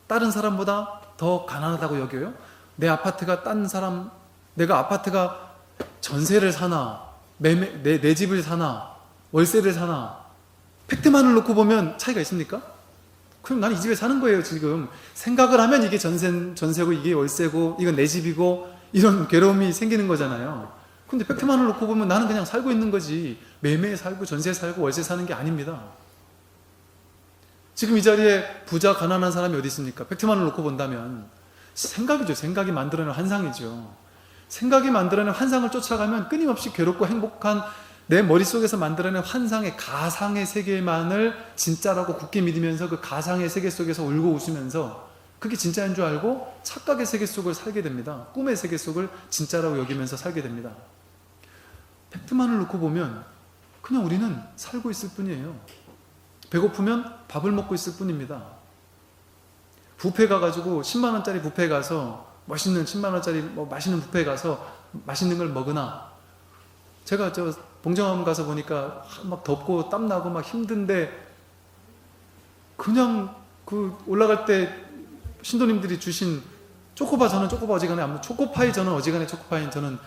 다른 사람보다 더 가난하다고 여겨요? 내 아파트가 딴 사람, 내가 아파트가 전세를 사나, 내 집을 사나, 월세를 사나, 팩트만을 놓고 보면 차이가 있습니까? 그럼 나는 이 집에 사는 거예요, 지금. 생각을 하면 이게 전세고, 이게 월세고, 이건 내 집이고, 이런 괴로움이 생기는 거잖아요. 근데 팩트만을 놓고 보면 나는 그냥 살고 있는 거지, 매매에 살고, 전세에 살고, 월세 사는 게 아닙니다. 지금 이 자리에 부자, 가난한 사람이 어디 있습니까? 팩트만을 놓고 본다면 생각이죠. 생각이 만들어낸 환상이죠. 생각이 만들어낸 환상을 쫓아가면 끊임없이 괴롭고 행복한 내 머릿속에서 만들어낸 환상의 가상의 세계만을 진짜라고 굳게 믿으면서 그 가상의 세계 속에서 울고 웃으면서 그게 진짜인 줄 알고 착각의 세계 속을 살게 됩니다. 꿈의 세계 속을 진짜라고 여기면서 살게 됩니다. 팩트만을 놓고 보면 그냥 우리는 살고 있을 뿐이에요. 배고프면 밥을 먹고 있을 뿐입니다. 뷔페 가가지고 10만원짜리 뷔페 가서 멋있는 10만원짜리 맛있는 뷔페 가서 맛있는 걸 먹으나, 제가 봉정암 가서 보니까 막 덥고 땀나고 막 힘든데 그냥 그 올라갈 때 신도님들이 주신 초코파, 저는 초코파 어지간해 안 먹고, 초코파이 저는 어지간해 초코파이 저는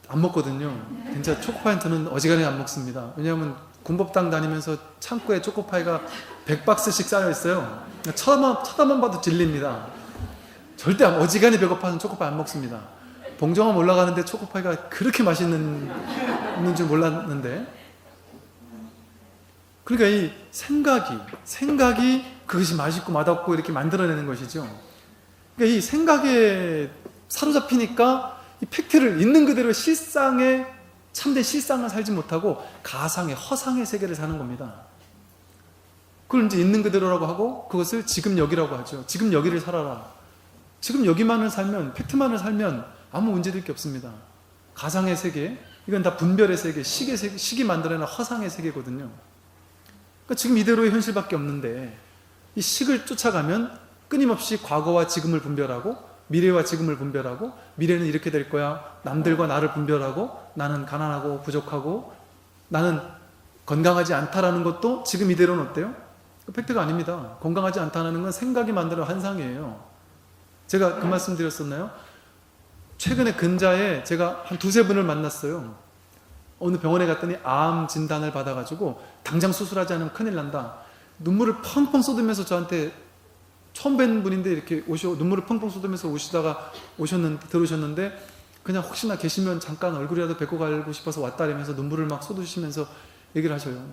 안 먹거든요. 진짜 초코파이 저는 어지간해 안 먹습니다. 왜냐하면 군법당 다니면서 창고에 초코파이가 100박스씩 쌓여 있어요. 쳐다만 봐도 질립니다. 절대 어지간히 배고파서 초코파이 안 먹습니다. 봉정암 올라가는데 초코파이가 그렇게 맛있는 줄 몰랐는데, 그러니까 이 생각이 그것이 맛있고 맛없고 이렇게 만들어내는 것이죠. 그러니까 이 생각에 사로잡히니까 이 팩트를 있는 그대로 참된 실상을 살지 못하고 가상의 허상의 세계를 사는 겁니다. 그걸 이제 있는 그대로라고 하고 그것을 지금 여기라고 하죠. 지금 여기를 살아라. 지금 여기만을 살면, 팩트만을 살면 아무 문제될 게 없습니다. 가상의 세계, 이건 다 분별의 세계, 식의 세계, 식이 만들어낸 허상의 세계거든요. 그러니까 지금 이대로의 현실밖에 없는데 이 식을 쫓아가면 끊임없이 과거와 지금을 분별하고 미래와 지금을 분별하고, 미래는 이렇게 될 거야, 남들과 나를 분별하고, 나는 가난하고 부족하고 나는 건강하지 않다라는 것도 지금 이대로는 어때요? 팩트가 아닙니다. 건강하지 않다는 건 생각이 만드는 환상이에요. 제가 그 말씀 드렸었나요? 최근에 근자에 제가 한 두세 분을 만났어요. 어느 병원에 갔더니 암 진단을 받아가지고 당장 수술하지 않으면 큰일 난다. 눈물을 펑펑 쏟으면서 저한테, 처음 뵌 분인데 이렇게 눈물을 펑펑 쏟으면서 들어오셨는데 그냥 혹시나 계시면 잠깐 얼굴이라도 뵙고 가고 싶어서 왔다라면서 눈물을 막 쏟으시면서 얘기를 하셔요.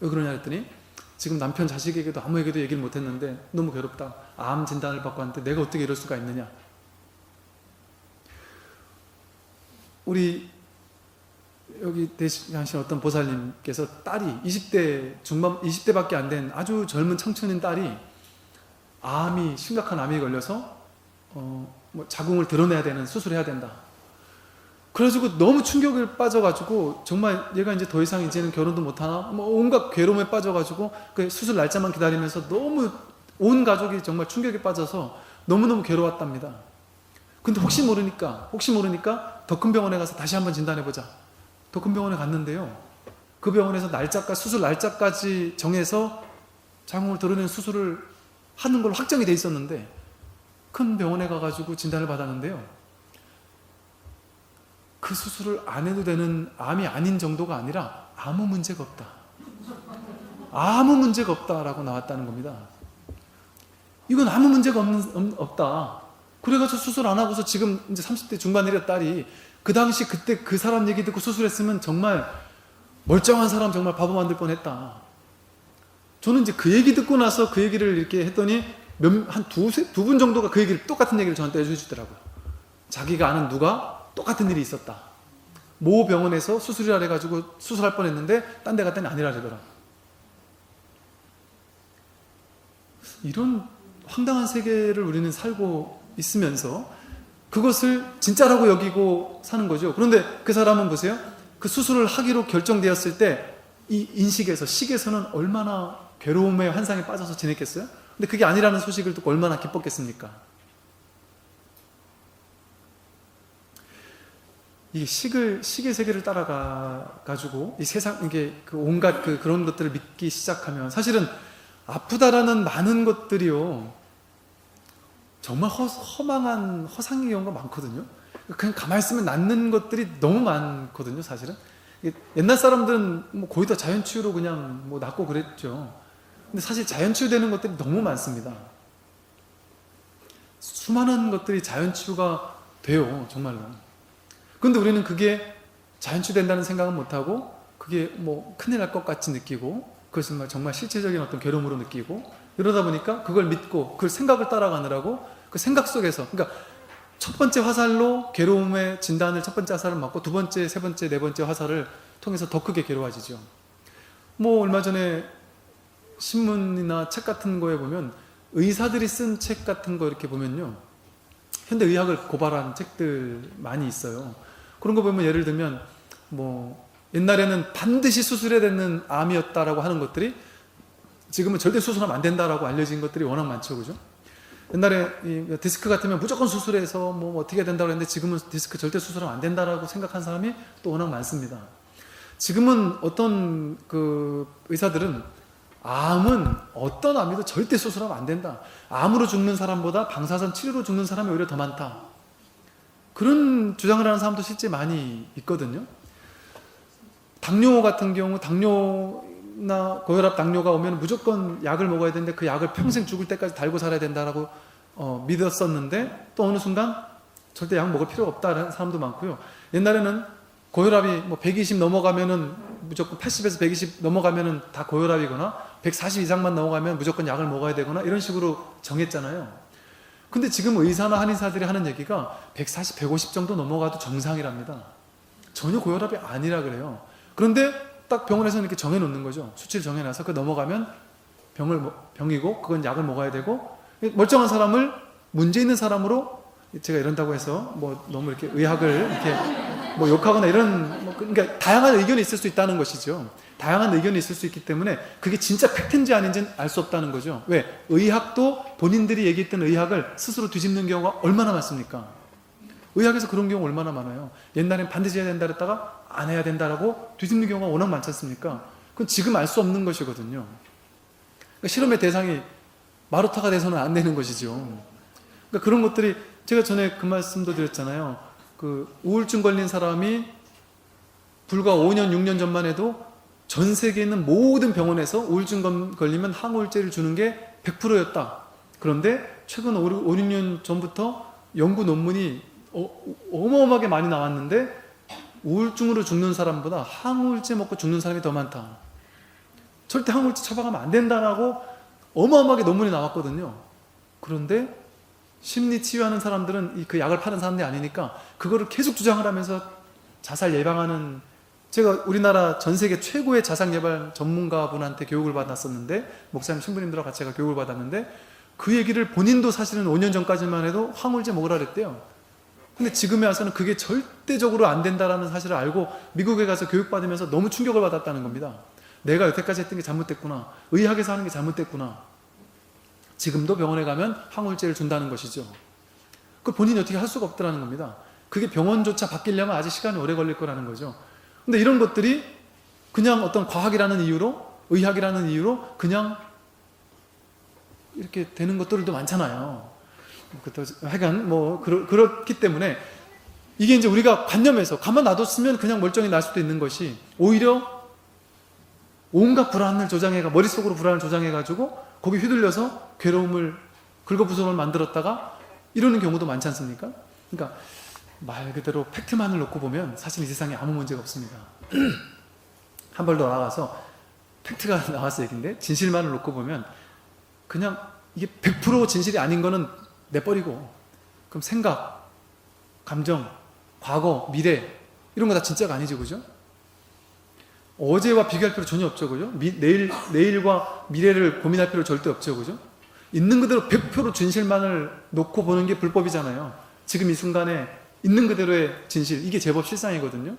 왜 그러냐 했더니 지금 남편 자식에게도 아무에게도 얘기를 못했는데 너무 괴롭다. 암 진단을 받고 왔는데 내가 어떻게 이럴 수가 있느냐. 우리 여기 대신하신 어떤 보살님께서 딸이 20대밖에 안 된 아주 젊은 청춘인 딸이 심각한 암이 걸려서 자궁을 드러내야 되는 수술을 해야 된다. 그래가지고 너무 충격을 빠져가지고 정말 얘가 이제 더 이상 이제는 결혼도 못하나 온갖 괴로움에 빠져가지고 그 수술 날짜만 기다리면서 너무 온 가족이 정말 충격에 빠져서 너무너무 괴로웠답니다. 근데 혹시 모르니까 더 큰 병원에 가서 다시 한번 진단해보자. 더 큰 병원에 갔는데요, 그 병원에서 수술 날짜까지 정해서 자궁을 드러내는 수술을 하는 걸로 확정이 돼 있었는데, 큰 병원에 가가지고 진단을 받았는데요, 그 수술을 안 해도 되는 암이 아닌 정도가 아니라 아무 문제가 없다. 아무 문제가 없다라고 나왔다는 겁니다. 이건 아무 문제가 없다. 그래가지고 수술 안 하고서 지금 이제 30대 중반이래 딸이 그 당시 그때 그 사람 얘기 듣고 수술했으면 정말 멀쩡한 사람 정말 바보 만들 뻔했다. 저는 이제 그 얘기 듣고 나서 그 얘기를 이렇게 했더니 한 두 분 정도가 그 얘기를 똑같은 얘기를 저한테 해주시더라고요. 자기가 아는 누가 똑같은 일이 있었다. 모 병원에서 수술이라 해가지고 수술할 뻔했는데 딴 데 갔더니 아니라 그러더라. 이런 황당한 세계를 우리는 살고 있으면서 그것을 진짜라고 여기고 사는 거죠. 그런데 그 사람은 보세요. 그 수술을 하기로 결정되었을 때 이 인식에서 식에서는 얼마나 괴로움의 환상에 빠져서 지냈겠어요? 근데 그게 아니라는 소식을 듣고 얼마나 기뻤겠습니까? 이 식의 세계를 따라가가지고 이 세상, 이게 그 온갖 그런 것들을 믿기 시작하면 사실은 아프다라는 많은 것들이요. 정말 허망한 허상의 경우가 많거든요. 그냥 가만히 있으면 낫는 것들이 너무 많거든요, 사실은. 옛날 사람들은 뭐 거의 다 자연치유로 그냥 뭐 낫고 그랬죠. 근데 사실 자연치유되는 것들이 너무 많습니다. 수많은 것들이 자연치유가 돼요, 정말로. 그런데 우리는 그게 자연치유된다는 생각은 못하고 그게 뭐 큰일 날 것 같이 느끼고 그것을 정말 실체적인 어떤 괴로움으로 느끼고 이러다 보니까 그걸 믿고 그걸 생각을 따라가느라고 그 생각 속에서 그러니까 첫 번째 화살로 괴로움의 진단을 첫 번째 화살을 맞고 두 번째, 세 번째, 네 번째 화살을 통해서 더 크게 괴로워지죠. 뭐 얼마 전에 신문이나 책 같은 거에 보면 의사들이 쓴 책 같은 거 이렇게 보면요. 현대의학을 고발한 책들 많이 있어요. 그런 거 보면 예를 들면 뭐 옛날에는 반드시 수술해야 되는 암이었다라고 하는 것들이 지금은 절대 수술하면 안 된다라고 알려진 것들이 워낙 많죠. 그죠? 옛날에 이 디스크 같으면 무조건 수술해서 뭐 어떻게 해야 된다고 했는데 지금은 디스크 절대 수술하면 안 된다라고 생각한 사람이 또 워낙 많습니다. 지금은 어떤 그 의사들은 암은 어떤 암이도 절대 수술하면 안 된다. 암으로 죽는 사람보다 방사선 치료로 죽는 사람이 오히려 더 많다. 그런 주장을 하는 사람도 실제 많이 있거든요. 당뇨 같은 경우 당뇨나 고혈압 당뇨가 오면 무조건 약을 먹어야 되는데 그 약을 평생 죽을 때까지 달고 살아야 된다라고 믿었었는데 또 어느 순간 절대 약 먹을 필요가 없다라는 사람도 많고요. 옛날에는 고혈압이 뭐 120 넘어가면은 무조건 80에서 120 넘어가면은 다 고혈압이거나 140 이상만 넘어가면 무조건 약을 먹어야 되거나 이런 식으로 정했잖아요. 근데 지금 의사나 한의사들이 하는 얘기가 140, 150 정도 넘어가도 정상이랍니다. 전혀 고혈압이 아니라 그래요. 그런데 딱 병원에서는 이렇게 정해놓는 거죠. 수치를 정해놔서 그 넘어가면 병이고 그건 약을 먹어야 되고 멀쩡한 사람을 문제 있는 사람으로 제가 이런다고 해서 뭐 너무 이렇게 의학을 이렇게 뭐 욕하거나 이런 그러니까 다양한 의견이 있을 수 있다는 것이죠. 다양한 의견이 있을 수 있기 때문에 그게 진짜 팩트인지 아닌지는 알 수 없다는 거죠. 왜? 의학도 본인들이 얘기했던 의학을 스스로 뒤집는 경우가 얼마나 많습니까? 의학에서 그런 경우 얼마나 많아요. 옛날엔 반드시 해야 된다 그랬다가 안 해야 된다라고 뒤집는 경우가 워낙 많지 않습니까? 그건 지금 알 수 없는 것이거든요. 그러니까 실험의 대상이 마루타가 돼서는 안 되는 것이죠. 그러니까 그런 것들이 제가 전에 그 말씀도 드렸잖아요. 그 우울증 걸린 사람이 불과 5년, 6년 전만 해도 전 세계에 있는 모든 병원에서 우울증 걸리면 항우울제를 주는 게 100%였다. 그런데 최근 5, 6년 전부터 연구 논문이 어마어마하게 많이 나왔는데 우울증으로 죽는 사람보다 항우울제 먹고 죽는 사람이 더 많다. 절대 항우울제 처방하면 안 된다라고 어마어마하게 논문이 나왔거든요. 그런데 심리 치유하는 사람들은 그 약을 파는 사람들이 아니니까 그거를 계속 주장을 하면서 자살 예방하는 제가 우리나라 전 세계 최고의 자살 예방 전문가분한테 교육을 받았었는데 목사님 신부님들하고 같이 제가 교육을 받았는데 그 얘기를 본인도 사실은 5년 전까지만 해도 항우울제 먹으라 그랬대요. 근데 지금에 와서는 그게 절대적으로 안 된다라는 사실을 알고 미국에 가서 교육받으면서 너무 충격을 받았다는 겁니다. 내가 여태까지 했던 게 잘못됐구나. 의학에서 하는 게 잘못됐구나. 지금도 병원에 가면 항우울제를 준다는 것이죠. 그걸 본인이 어떻게 할 수가 없더라는 겁니다. 그게 병원조차 바뀌려면 아직 시간이 오래 걸릴 거라는 거죠. 근데 이런 것들이 그냥 어떤 과학이라는 이유로 의학이라는 이유로 그냥 이렇게 되는 것들도 많잖아요. 하여간 뭐 그렇기 때문에 이게 이제 우리가 관념에서 가만 놔뒀으면 그냥 멀쩡히 날 수도 있는 것이 오히려 온갖 불안을 조장해가 머릿속으로 불안을 조장해가지고 거기 휘둘려서 괴로움을 긁어부스럼을 만들었다가 이러는 경우도 많지 않습니까? 그러니까 말 그대로 팩트만을 놓고 보면 사실 이 세상에 아무 문제가 없습니다. 한 발 더 나가서 팩트가 나와서 얘기인데 진실만을 놓고 보면 그냥 이게 100% 진실이 아닌 거는 내버리고 그럼 생각, 감정, 과거, 미래 이런 거 다 진짜가 아니죠, 그죠? 어제와 비교할 필요 전혀 없죠, 그죠? 내일과 미래를 고민할 필요 절대 없죠, 그죠? 있는 그대로 100% 진실만을 놓고 보는 게 불법이잖아요. 지금 이 순간에 있는 그대로의 진실, 이게 제법 실상이거든요.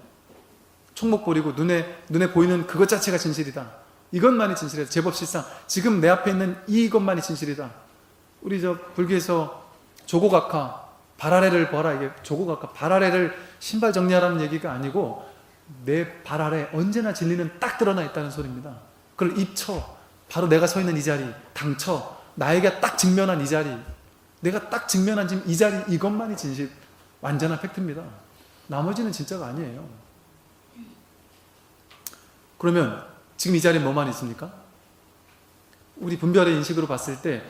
총목 버리고 눈에 보이는 그것 자체가 진실이다. 이것만이 진실이다. 제법 실상. 지금 내 앞에 있는 이것만이 진실이다. 우리 불교에서 조고각하, 발아래를 봐라. 이게 조고각하, 발아래를 신발 정리하라는 얘기가 아니고 내 발 아래 언제나 진리는 딱 드러나 있다는 소리입니다. 그걸 입쳐. 바로 내가 서 있는 이 자리, 당쳐. 나에게 딱 직면한 이 자리, 내가 딱 직면한 지금 이 자리, 이것만이 진실, 완전한 팩트입니다. 나머지는 진짜가 아니에요. 그러면 지금 이 자리에 뭐만 있습니까? 우리 분별의 인식으로 봤을 때,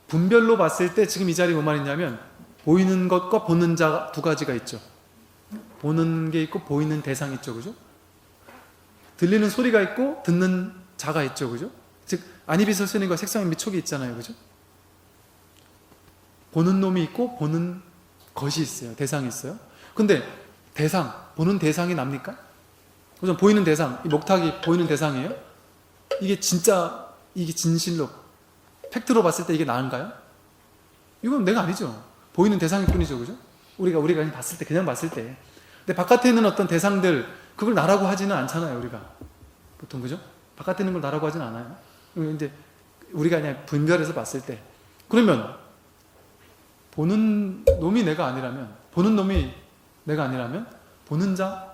분별로 봤을 때 지금 이 자리에 뭐만 있냐면 보이는 것과 보는 자 두 가지가 있죠. 보는 게 있고 보이는 대상이 있죠, 그죠? 들리는 소리가 있고 듣는 자가 있죠, 그죠? 즉 안이비설 스님과 색상의 미촉이 있잖아요, 그죠? 보는 놈이 있고 보는 것이 있어요. 대상이 있어요. 근데 대상, 보는 대상이 납니까? 우선 보이는 대상, 이 목탁이 보이는 대상이에요? 이게 진짜, 이게 진실로 팩트로 봤을 때 이게 나은가요? 이건 내가 아니죠. 보이는 대상일 뿐이죠, 그죠? 우리가 그냥 봤을 때, 그냥 봤을 때. 근데 바깥에 있는 어떤 대상들, 그걸 나라고 하지는 않잖아요, 우리가. 보통, 그죠? 바깥에 있는 걸 나라고 하지는 않아요. 이제 우리가 그냥 분별해서 봤을 때. 그러면 보는 놈이 내가 아니라면, 보는 놈이 내가 아니라면, 보는 자,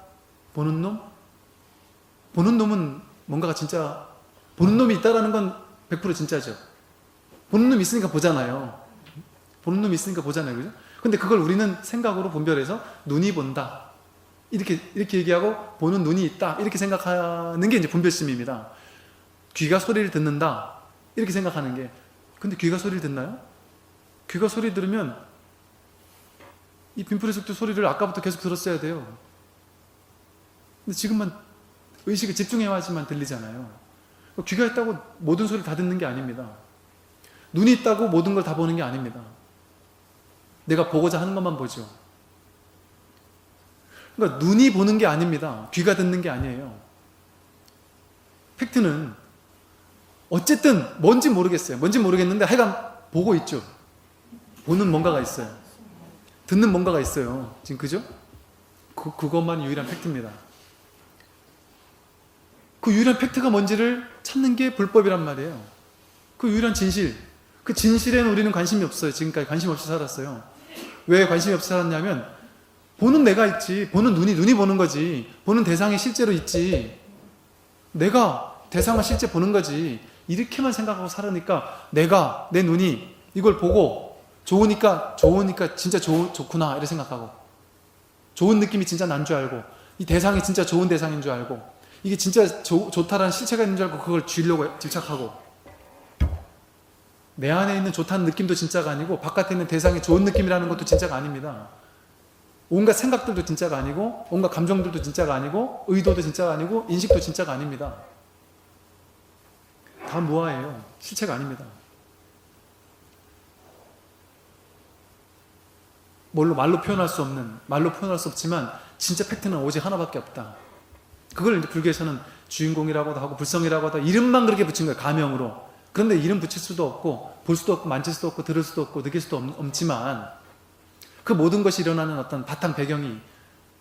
보는 놈? 보는 놈은 뭔가가 진짜, 보는 놈이 있다라는 건 100% 진짜죠. 보는 놈이 있으니까 보잖아요. 보는 놈이 있으니까 보잖아요, 그죠? 근데 그걸 우리는 생각으로 분별해서 눈이 본다. 이렇게 얘기하고 보는 눈이 있다. 이렇게 생각하는 게 이제 분별심입니다. 귀가 소리를 듣는다. 이렇게 생각하는 게. 근데 귀가 소리를 듣나요? 귀가 소리 들으면 이 빈풀의 속도 소리를 아까부터 계속 들었어야 돼요. 근데 지금만 의식을 집중해야지만 들리잖아요. 귀가 있다고 모든 소리를 다 듣는 게 아닙니다. 눈이 있다고 모든 걸 다 보는 게 아닙니다. 내가 보고자 하는 것만 보죠. 그러니까 눈이 보는 게 아닙니다. 귀가 듣는 게 아니에요. 팩트는 어쨌든 뭔지 모르겠어요. 뭔지 모르겠는데 하여간 보고 있죠. 보는 뭔가가 있어요. 듣는 뭔가가 있어요. 지금 그죠? 그것만 유일한 팩트입니다. 그 유일한 팩트가 뭔지를 찾는 게 불법이란 말이에요. 그 유일한 진실. 그 진실에는 우리는 관심이 없어요. 지금까지 관심 없이 살았어요. 왜 관심이 없이 살았냐면 보는 내가 있지. 보는 눈이 보는 거지. 보는 대상이 실제로 있지. 내가 대상을 실제 보는 거지. 이렇게만 생각하고 살으니까 내가, 내 눈이 이걸 보고 좋으니까 진짜 좋구나 이렇게 생각하고 좋은 느낌이 진짜 난 줄 알고 이 대상이 진짜 좋은 대상인 줄 알고 이게 진짜 좋다라는 실체가 있는 줄 알고 그걸 쥐려고 집착하고 내 안에 있는 좋다는 느낌도 진짜가 아니고 바깥에 있는 대상이 좋은 느낌이라는 것도 진짜가 아닙니다. 온갖 생각들도 진짜가 아니고 온갖 감정들도 진짜가 아니고 의도도 진짜가 아니고 인식도 진짜가 아닙니다. 다 무아예요. 실체가 아닙니다. 말로 표현할 수 없지만 진짜 팩트는 오직 하나밖에 없다. 그걸 이제 불교에서는 주인공이라고도 하고 불성이라고도 하고 이름만 그렇게 붙인 거예요. 가명으로. 그런데 이름 붙일 수도 없고 볼 수도 없고 만질 수도 없고 들을 수도 없고 느낄 수도 없지만 그 모든 것이 일어나는 어떤 바탕 배경이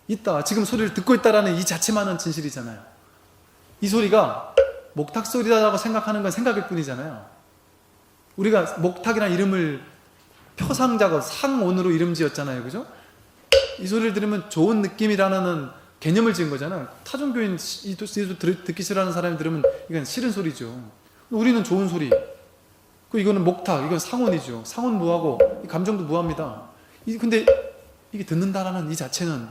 있다. 지금 소리를 듣고 있다라는 이 자체만은 진실이잖아요. 이 소리가 목탁 소리다라고 생각하는 건 생각일 뿐이잖아요. 우리가 목탁이라는 이름을 표상자고 상온으로 이름 지었잖아요. 그죠? 이 소리를 들으면 좋은 느낌이라는 개념을 지은 거잖아요. 타종교인 듣기 싫어하는 사람이 들으면 이건 싫은 소리죠. 우리는 좋은 소리. 이거는 목탁, 이건 상온이죠. 상온 무하고 감정도 무합니다. 근데 이게 듣는다라는 이 자체는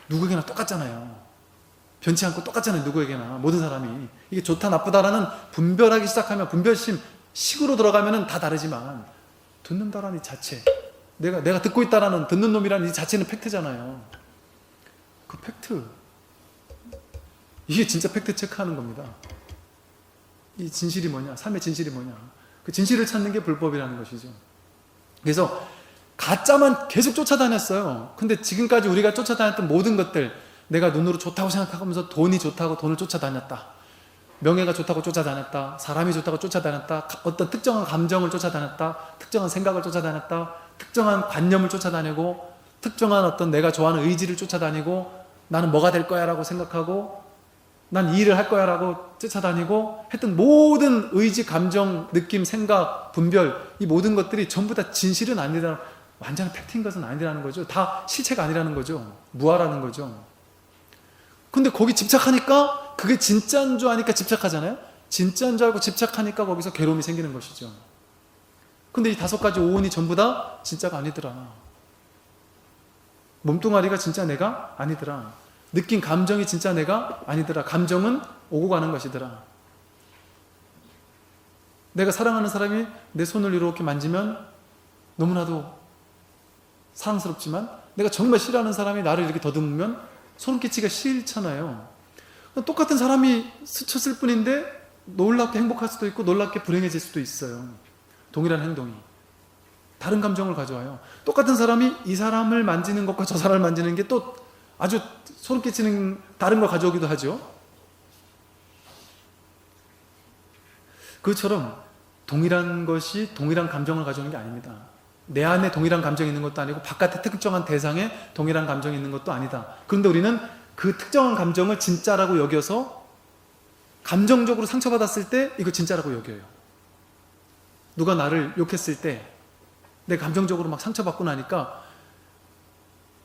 누구에게나 똑같잖아요. 변치 않고 똑같잖아요. 누구에게나, 모든 사람이. 이게 좋다 나쁘다라는 분별하기 시작하면, 분별심 식으로 들어가면은 다 다르지만, 듣는다라는 이 자체, 내가 듣고 있다라는, 듣는 놈이라는 이 자체는 팩트잖아요. 그 팩트, 이게 진짜 팩트 체크하는 겁니다. 이 진실이 뭐냐, 삶의 진실이 뭐냐, 그 진실을 찾는 게 불법이라는 것이죠. 그래서 가짜만 계속 쫓아다녔어요. 근데 지금까지 우리가 쫓아다녔던 모든 것들, 내가 눈으로 좋다고 생각하면서 돈이 좋다고 돈을 쫓아다녔다, 명예가 좋다고 쫓아다녔다, 사람이 좋다고 쫓아다녔다, 어떤 특정한 감정을 쫓아다녔다, 특정한 생각을 쫓아다녔다, 특정한 관념을 쫓아다니고, 특정한 어떤 내가 좋아하는 의지를 쫓아다니고, 나는 뭐가 될 거야 라고 생각하고, 난 이 일을 할 거야 라고 쫓아다니고 했던 모든 의지, 감정, 느낌, 생각, 분별, 이 모든 것들이 전부 다 진실은 아니라, 완전한 팩트인 것은 아니라는 거죠. 다 실체가 아니라는 거죠. 무아라는 거죠. 근데 거기 집착하니까, 그게 진짜인 줄 아니까 집착하잖아요. 진짜인 줄 알고 집착하니까 거기서 괴로움이 생기는 것이죠. 근데 이 5가지 오온이 전부 다 진짜가 아니더라. 몸뚱아리가 진짜 내가 아니더라. 느낀 감정이 진짜 내가 아니더라. 감정은 오고 가는 것이더라. 내가 사랑하는 사람이 내 손을 이렇게 만지면 너무나도 사랑스럽지만, 내가 정말 싫어하는 사람이 나를 이렇게 더듬으면 소름 끼치기가 싫잖아요. 똑같은 사람이 스쳤을 뿐인데 놀랍게 행복할 수도 있고 놀랍게 불행해질 수도 있어요. 동일한 행동이 다른 감정을 가져와요. 똑같은 사람이 이 사람을 만지는 것과 저 사람을 만지는 게 또 아주 소름 끼치는 다른 걸 가져오기도 하죠. 그것처럼 동일한 것이 동일한 감정을 가져오는 게 아닙니다. 내 안에 동일한 감정이 있는 것도 아니고 바깥에 특정한 대상에 동일한 감정이 있는 것도 아니다. 그런데 우리는 그 특정한 감정을 진짜라고 여겨서 감정적으로 상처받았을 때 이거 진짜라고 여겨요. 누가 나를 욕했을 때 내가 감정적으로 막 상처받고 나니까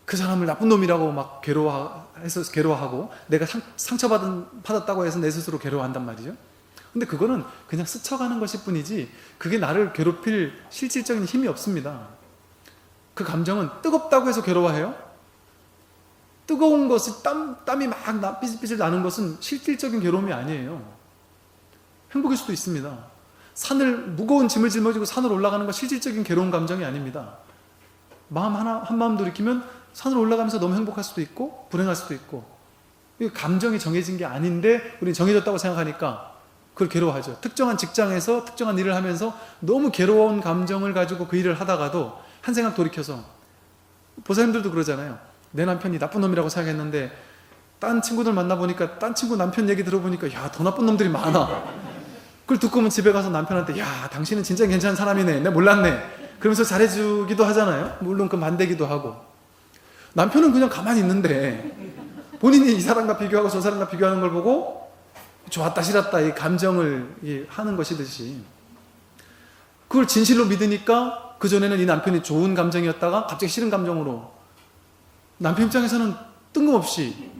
그 사람을 나쁜 놈이라고 막 괴로워하고, 내가 상처받았다고 해서 내 스스로 괴로워한단 말이죠. 근데 그거는 그냥 스쳐가는 것일 뿐이지, 그게 나를 괴롭힐 실질적인 힘이 없습니다. 그 감정은 뜨겁다고 해서 괴로워해요? 뜨거운 것이 땀이 막 삐질삐질 나는 것은 실질적인 괴로움이 아니에요. 행복일 수도 있습니다. 무거운 짐을 짊어지고 산을 올라가는 건 실질적인 괴로운 감정이 아닙니다. 마음 한 마음 돌이키면 산을 올라가면서 너무 행복할 수도 있고 불행할 수도 있고, 감정이 정해진 게 아닌데 우리는 정해졌다고 생각하니까 그걸 괴로워하죠. 특정한 직장에서 특정한 일을 하면서 너무 괴로운 감정을 가지고 그 일을 하다가도 한 생각 돌이켜서, 보살님들도 그러잖아요. 내 남편이 나쁜 놈이라고 생각했는데 딴 친구들 만나보니까 딴 친구 남편 얘기 들어보니까 야, 더 나쁜 놈들이 많아. 그걸 듣고 오면 집에 가서 남편한테 야, 당신은 진짜 괜찮은 사람이네, 내가 몰랐네, 그러면서 잘해주기도 하잖아요. 물론 그 반대기도 하고. 남편은 그냥 가만히 있는데 본인이 이 사람과 비교하고 저 사람과 비교하는 걸 보고 좋았다 싫었다 이 감정을 하는 것이듯이, 그걸 진실로 믿으니까 그전에는 이 남편이 좋은 감정이었다가 갑자기 싫은 감정으로, 남편 입장에서는 뜬금없이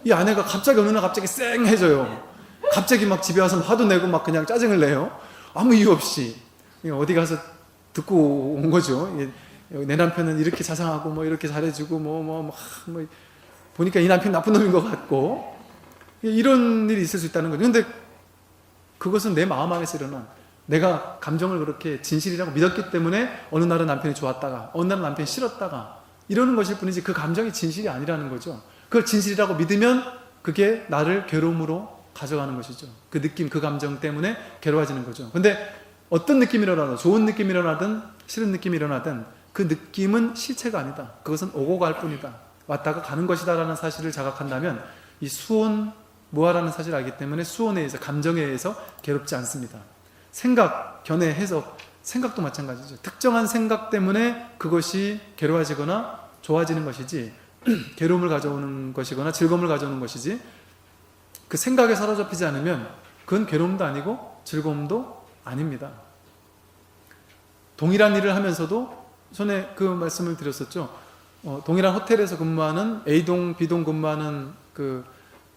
이 아내가 갑자기 어느 날 갑자기 쌩해져요. 갑자기 막 집에 와서 화도 내고 막 그냥 짜증을 내요. 아무 이유 없이. 어디 가서 듣고 온 거죠. 내 남편은 이렇게 자상하고 뭐 이렇게 잘해주고 뭐 보니까 이 남편 나쁜 놈인 것 같고, 이런 일이 있을 수 있다는 거죠. 근데 그것은 내 마음 안에서 일어난, 내가 감정을 그렇게 진실이라고 믿었기 때문에 어느 날은 남편이 좋았다가 어느 날은 남편이 싫었다가 이러는 것일 뿐이지, 그 감정이 진실이 아니라는 거죠. 그걸 진실이라고 믿으면 그게 나를 괴로움으로 가져가는 것이죠. 그 느낌, 그 감정 때문에 괴로워지는 거죠. 근데 어떤 느낌이 일어나든, 좋은 느낌이 일어나든 싫은 느낌이 일어나든 그 느낌은 실체가 아니다. 그것은 오고 갈 뿐이다. 왔다가 가는 것이다 라는 사실을 자각한다면 이 수온, 무아라는 사실을 알기 때문에 수온에 의해서, 감정에 의해서 괴롭지 않습니다. 생각, 견해, 해석, 생각도 마찬가지죠. 특정한 생각 때문에 그것이 괴로워지거나 좋아지는 것이지 괴로움을 가져오는 것이거나 즐거움을 가져오는 것이지, 그 생각에 사로잡히지 않으면 그건 괴로움도 아니고 즐거움도 아닙니다. 동일한 일을 하면서도 전에 그 말씀을 드렸었죠. 동일한 호텔에서 근무하는 A동, B동 근무하는 그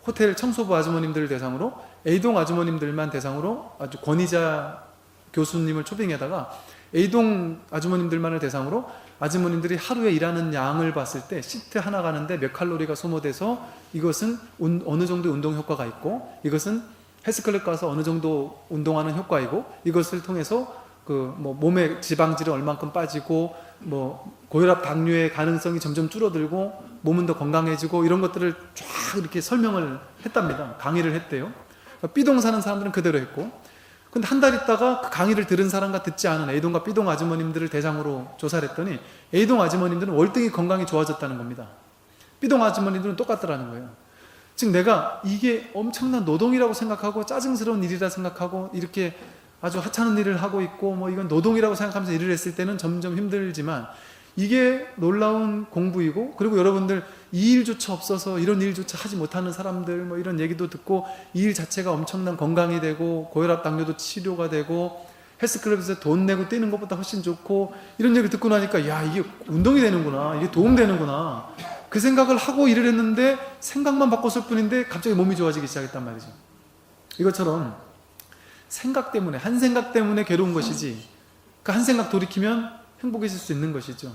호텔 청소부 아주머님들을 대상으로, A동 아주머님들만 대상으로 아주 권위자 교수님을 초빙에다가 A동 아주머님들만을 대상으로 아주머님들이 하루에 일하는 양을 봤을 때 시트 하나 가는데 몇 칼로리가 소모돼서 이것은 어느 정도 운동 효과가 있고 이것은 헬스클럽 가서 어느 정도 운동하는 효과이고 이것을 통해서 몸의 지방질이 얼만큼 빠지고 고혈압 당뇨의 가능성이 점점 줄어들고 몸은 더 건강해지고 이런 것들을 쫙 이렇게 설명을 했답니다. 강의를 했대요. B동 사는 사람들은 그대로 했고, 근데 한 달 있다가 그 강의를 들은 사람과 듣지 않은 A동과 B동 아주머님들을 대상으로 조사를 했더니 A동 아주머님들은 월등히 건강이 좋아졌다는 겁니다. B동 아주머님들은 똑같더라는 거예요. 즉 내가 이게 엄청난 노동이라고 생각하고 짜증스러운 일이라 생각하고 이렇게 아주 하찮은 일을 하고 있고 이건 노동이라고 생각하면서 일을 했을 때는 점점 힘들지만 이게 놀라운 공부이고, 그리고 여러분들 이 일조차 없어서 이런 일조차 하지 못하는 사람들 이런 얘기도 듣고 이 일 자체가 엄청난 건강이 되고 고혈압 당뇨도 치료가 되고 헬스클럽에서 돈 내고 뛰는 것보다 훨씬 좋고 이런 얘기를 듣고 나니까 야, 이게 운동이 되는구나, 이게 도움되는구나, 그 생각을 하고 일을 했는데 생각만 바꿨을 뿐인데 갑자기 몸이 좋아지기 시작했단 말이죠. 이것처럼 생각 때문에, 한 생각 때문에 괴로운 것이지 그 한 생각 돌이키면 행복해질 수 있는 것이죠.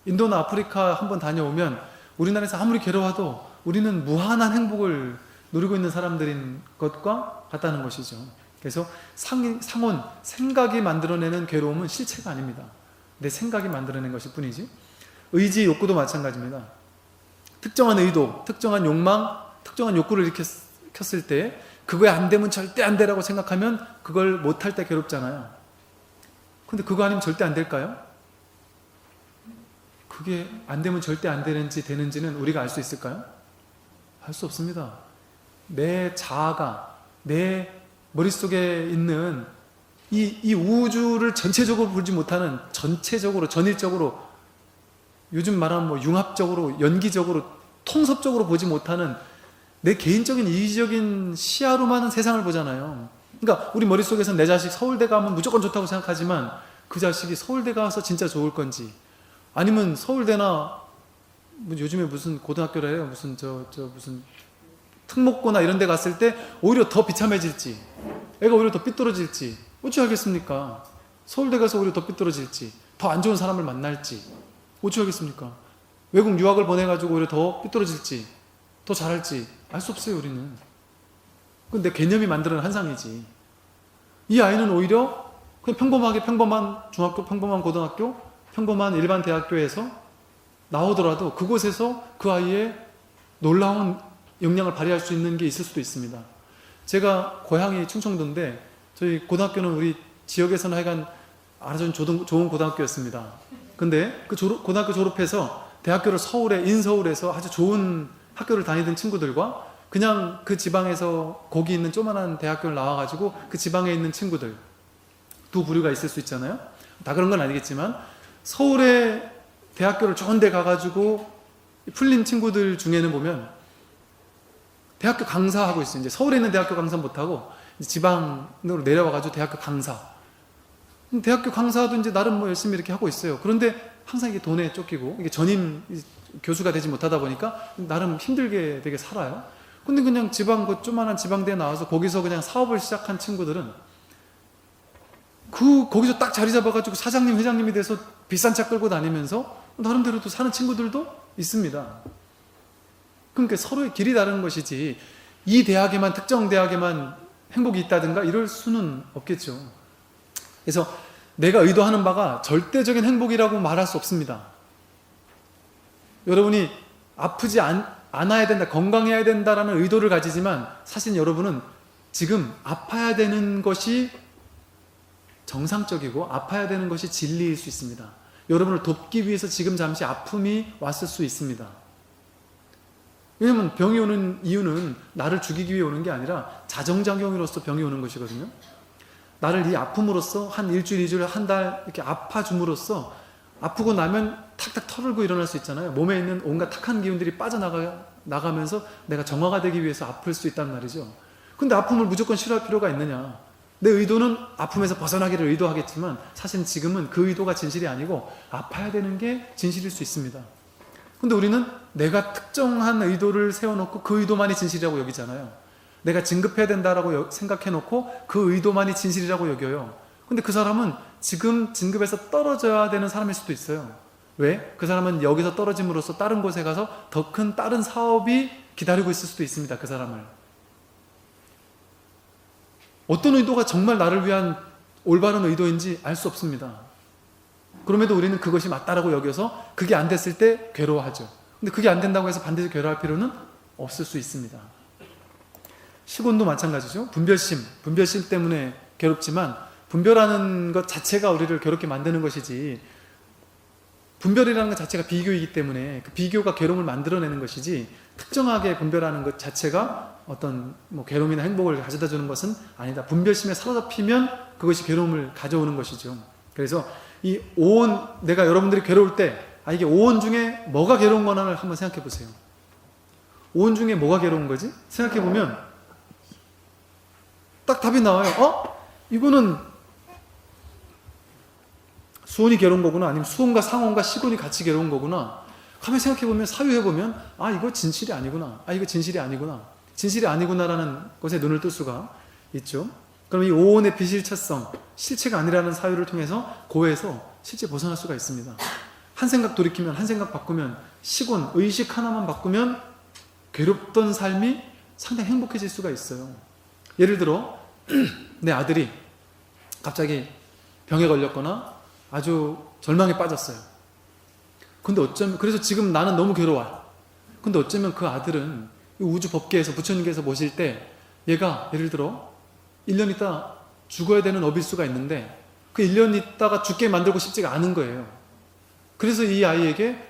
인도나 아프리카 한번 다녀오면 우리나라에서 아무리 괴로워도 우리는 무한한 행복을 누리고 있는 사람들인 것과 같다는 것이죠. 그래서 상온, 생각이 만들어내는 괴로움은 실체가 아닙니다. 내 생각이 만들어낸 것일 뿐이지. 의지, 욕구도 마찬가지입니다. 특정한 의도, 특정한 욕망, 특정한 욕구를 일으켰을 때 그거에 안 되면 절대 안 되라고 생각하면 그걸 못할 때 괴롭잖아요. 근데 그거 아니면 절대 안 될까요? 그게 안 되면 절대 안 되는지는 우리가 알 수 있을까요? 알 수 없습니다. 내 자아가, 내 머릿속에 있는 이 우주를 전체적으로 보지 못하는, 전체적으로, 전일적으로, 요즘 말하면 융합적으로, 연기적으로, 통섭적으로 보지 못하는 내 개인적인 이기적인 시야로만 세상을 보잖아요. 그러니까 우리 머릿속에서는 내 자식 서울대 가면 무조건 좋다고 생각하지만 그 자식이 서울대 가서 진짜 좋을 건지, 아니면 서울대나 요즘에 무슨 고등학교라 해요, 무슨 무슨 특목고나 이런 데 갔을 때 오히려 더 비참해질지, 애가 오히려 더 삐뚤어질지 어찌 알겠습니까? 서울대 가서 오히려 더 삐뚤어질지, 더 안 좋은 사람을 만날지 어찌 알겠습니까? 외국 유학을 보내가지고 오히려 더 삐뚤어질지 더 잘할지 알 수 없어요. 우리는. 근데 개념이 만들어낸 환상이지. 이 아이는 오히려 그냥 평범한 중학교, 평범한 고등학교, 평범한 일반 대학교에서 나오더라도 그곳에서 그 아이의 놀라운 역량을 발휘할 수 있는 게 있을 수도 있습니다. 제가 고향이 충청도인데 저희 고등학교는 우리 지역에서는 하여간 아주 좋은 고등학교였습니다. 근데 그 고등학교 졸업해서 대학교를 인서울에서 아주 좋은 학교를 다니던 친구들과 그냥 그 지방에서 거기 있는 조그만한 대학교를 나와가지고 그 지방에 있는 친구들, 두 부류가 있을 수 있잖아요. 다 그런 건 아니겠지만 서울에 대학교를 좋은 데 가가지고 풀린 친구들 중에는 보면 대학교 강사하고 있어요. 이제 서울에 있는 대학교 강사 못하고 지방으로 내려와가지고 대학교 강사. 대학교 강사도 이제 나름 열심히 이렇게 하고 있어요. 그런데 항상 이게 돈에 쫓기고 이게 전임 교수가 되지 못하다 보니까 나름 힘들게 되게 살아요. 근데 그냥 조그만한 지방대에 나와서 거기서 그냥 사업을 시작한 친구들은 거기서 딱 자리 잡아가지고 사장님, 회장님이 돼서 비싼 차 끌고 다니면서 나름대로 또 사는 친구들도 있습니다. 그러니까 서로의 길이 다른 것이지 이 대학에만, 특정 대학에만 행복이 있다든가 이럴 수는 없겠죠. 그래서 내가 의도하는 바가 절대적인 행복이라고 말할 수 없습니다. 여러분이 아프지 않아야 된다, 건강해야 된다라는 의도를 가지지만 사실 여러분은 지금 아파야 되는 것이 정상적이고 아파야 되는 것이 진리일 수 있습니다. 여러분을 돕기 위해서 지금 잠시 아픔이 왔을 수 있습니다. 왜냐하면 병이 오는 이유는 나를 죽이기 위해 오는 게 아니라 자정작용으로서 병이 오는 것이거든요. 나를 이 아픔으로써 한 일주일, 이주일, 한 달 이렇게 아파줌으로써 아프고 나면 탁탁 털고 일어날 수 있잖아요. 몸에 있는 온갖 탁한 기운들이 빠져나가면서 내가 정화가 되기 위해서 아플 수 있단 말이죠. 근데 아픔을 무조건 싫어할 필요가 있느냐? 내 의도는 아픔에서 벗어나기를 의도하겠지만 사실 지금은 그 의도가 진실이 아니고 아파야 되는 게 진실일 수 있습니다. 근데 우리는 내가 특정한 의도를 세워놓고 그 의도만이 진실이라고 여기잖아요. 내가 진급해야 된다라고 생각해놓고 그 의도만이 진실이라고 여겨요. 근데 그 사람은 지금 진급에서 떨어져야 되는 사람일 수도 있어요. 왜? 그 사람은 여기서 떨어짐으로써 다른 곳에 가서 더 큰 다른 사업이 기다리고 있을 수도 있습니다. 그 사람을. 어떤 의도가 정말 나를 위한 올바른 의도인지 알 수 없습니다. 그럼에도 우리는 그것이 맞다라고 여겨서 그게 안 됐을 때 괴로워하죠. 근데 그게 안 된다고 해서 반드시 괴로워할 필요는 없을 수 있습니다. 시곤도 마찬가지죠. 분별심 때문에 괴롭지만 분별하는 것 자체가 우리를 괴롭게 만드는 것이지, 분별이라는 것 자체가 비교이기 때문에 그 비교가 괴로움을 만들어내는 것이지, 특정하게 분별하는 것 자체가 어떤 괴로움이나 행복을 가져다 주는 것은 아니다. 분별심에 사로잡히면 그것이 괴로움을 가져오는 것이죠. 그래서 이 오온, 내가 여러분들이 괴로울 때, 이게 오온 중에 뭐가 괴로운 거나를 한번 생각해 보세요. 오온 중에 뭐가 괴로운 거지? 생각해 보면 딱 답이 나와요. 이거는 수온이 괴로운 거구나, 아니면 수온과 상온과 시곤이 같이 괴로운 거구나. 가만히 생각해 보면, 사유해 보면, 이거 진실이 아니구나. 이거 진실이 아니구나. 진실이 아니구나라는 것에 눈을 뜰 수가 있죠. 그럼 이 오온의 비실체성, 실체가 아니라는 사유를 통해서 고에서 실제 벗어날 수가 있습니다. 한 생각 돌이키면, 한 생각 바꾸면, 시곤, 의식 하나만 바꾸면 괴롭던 삶이 상당히 행복해질 수가 있어요. 예를 들어 내 아들이 갑자기 병에 걸렸거나 아주 절망에 빠졌어요. 근데 그래서 지금 나는 너무 괴로워요. 근데 어쩌면 그 아들은 우주 법계에서, 부처님께서 모실 때 얘가 예를 들어 1년 있다 죽어야 되는 업일 수가 있는데 그 1년 있다가 죽게 만들고 싶지가 않은 거예요. 그래서 이 아이에게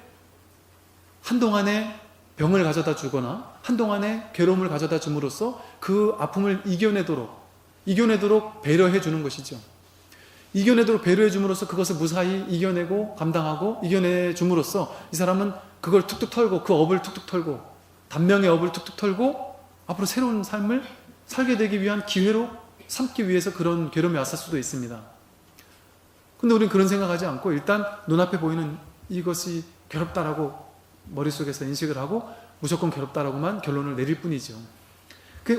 한동안의 병을 가져다 주거나 한동안의 괴로움을 가져다 줌으로써 그 아픔을 이겨내도록 배려해 주는 것이죠. 이겨내도록 배려해 줌으로써 그것을 무사히 이겨내고 감당하고 이겨내 줌으로써 이 사람은 그걸 툭툭 털고, 그 업을 툭툭 털고, 단명의 업을 툭툭 털고 앞으로 새로운 삶을 살게 되기 위한 기회로 삼기 위해서 그런 괴로움이 왔을 수도 있습니다. 근데 우리는 그런 생각하지 않고 일단 눈앞에 보이는 이것이 괴롭다라고 머릿속에서 인식을 하고 무조건 괴롭다라고만 결론을 내릴 뿐이죠.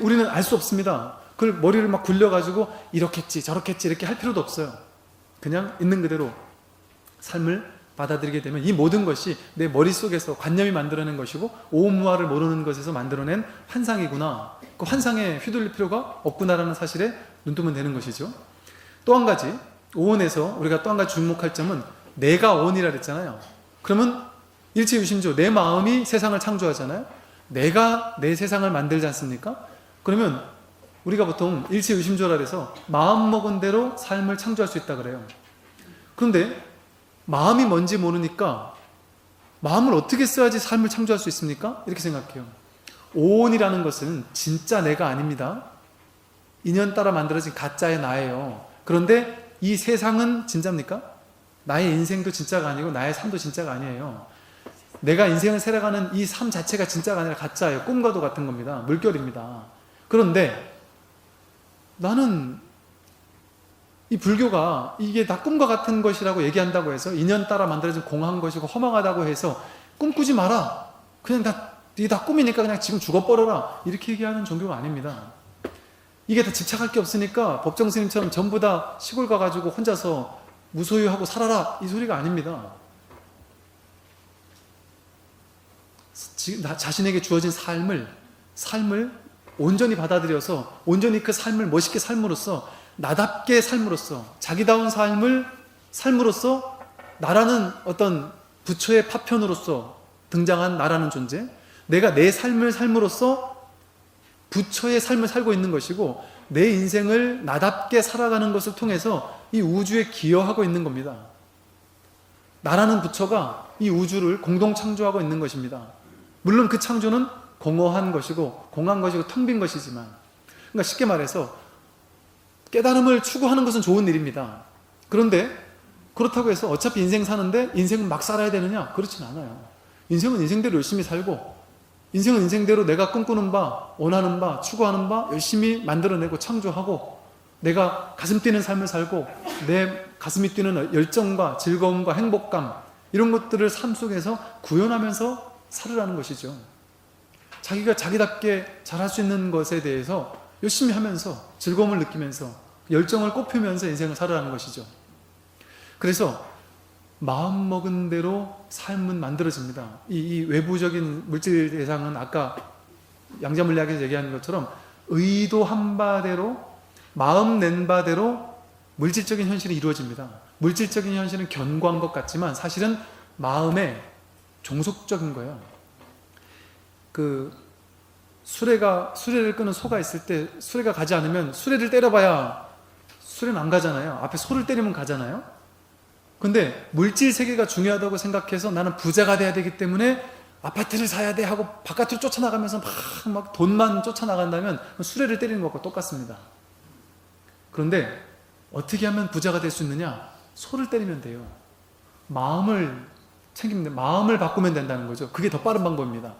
우리는 알 수 없습니다. 그걸 머리를 막 굴려가지고 이렇겠지 저렇겠지 이렇게 할 필요도 없어요. 그냥 있는 그대로 삶을 받아들이게 되면 이 모든 것이 내 머릿속에서 관념이 만들어낸 것이고 오무아를 모르는 것에서 만들어낸 환상이구나, 그 환상에 휘둘릴 필요가 없구나라는 사실에 눈뜨면 되는 것이죠. 또 한 가지, 오온에서 우리가 또 한 가지 주목할 점은 내가 오온이라 그랬잖아요. 그러면 일체유심조, 내 마음이 세상을 창조하잖아요. 내가 내 세상을 만들지 않습니까? 그러면 우리가 보통 일체유심조라 해서 마음먹은 대로 삶을 창조할 수 있다 그래요. 그런데 마음이 뭔지 모르니까 마음을 어떻게 써야지 삶을 창조할 수 있습니까? 이렇게 생각해요. 오온이라는 것은 진짜 내가 아닙니다. 인연 따라 만들어진 가짜의 나예요. 그런데 이 세상은 진짜입니까? 나의 인생도 진짜가 아니고 나의 삶도 진짜가 아니에요. 내가 인생을 살아가는 이 삶 자체가 진짜가 아니라 가짜예요. 꿈과도 같은 겁니다. 물결입니다. 그런데 나는 이 불교가 이게 다 꿈과 같은 것이라고 얘기한다고 해서 인연 따라 만들어진 공한 것이고 허망하다고 해서 꿈꾸지 마라, 그냥 이게 다 꿈이니까 그냥 지금 죽어버려라, 이렇게 얘기하는 종교가 아닙니다. 이게 다 집착할 게 없으니까 법정 스님처럼 전부 다 시골 가가지고 혼자서 무소유하고 살아라, 이 소리가 아닙니다. 자신에게 주어진 삶을 온전히 받아들여서 온전히 그 삶을 멋있게 삶으로써, 나답게 삶으로써, 자기다운 삶을 삶으로써 나라는 어떤 부처의 파편으로서 등장한 나라는 존재, 내가 내 삶을 삶으로써 부처의 삶을 살고 있는 것이고 내 인생을 나답게 살아가는 것을 통해서 이 우주에 기여하고 있는 겁니다. 나라는 부처가 이 우주를 공동 창조하고 있는 것입니다. 물론 그 창조는 공허한 것이고 공한 것이고 텅 빈 것이지만, 그러니까 쉽게 말해서 깨달음을 추구하는 것은 좋은 일입니다. 그런데 그렇다고 해서 어차피 인생 사는데 인생은 막 살아야 되느냐? 그렇진 않아요. 인생은 인생대로 열심히 살고, 인생은 인생대로 내가 꿈꾸는 바, 원하는 바, 추구하는 바 열심히 만들어내고 창조하고, 내가 가슴 뛰는 삶을 살고 내 가슴이 뛰는 열정과 즐거움과 행복감, 이런 것들을 삶 속에서 구현하면서 살으라는 것이죠. 자기가 자기답게 잘할 수 있는 것에 대해서 열심히 하면서 즐거움을 느끼면서 열정을 꽃피우면서 인생을 살아가는 것이죠. 그래서 마음먹은 대로 삶은 만들어집니다. 이 외부적인 물질 대상은 아까 양자물리학에서 얘기하는 것처럼 의도한 바대로, 마음 낸 바대로 물질적인 현실이 이루어집니다. 물질적인 현실은 견고한 것 같지만 사실은 마음의 종속적인 거예요. 수레를 끄는 소가 있을 때 수레가 가지 않으면 수레를 때려봐야 수레는 안 가잖아요. 앞에 소를 때리면 가잖아요. 근데 물질 세계가 중요하다고 생각해서 나는 부자가 돼야 되기 때문에 아파트를 사야 돼 하고 바깥으로 쫓아나가면서 막 돈만 쫓아나간다면 수레를 때리는 것과 똑같습니다. 그런데 어떻게 하면 부자가 될 수 있느냐? 소를 때리면 돼요. 마음을 챙기면 돼요. 마음을 바꾸면 된다는 거죠. 그게 더 빠른 방법입니다.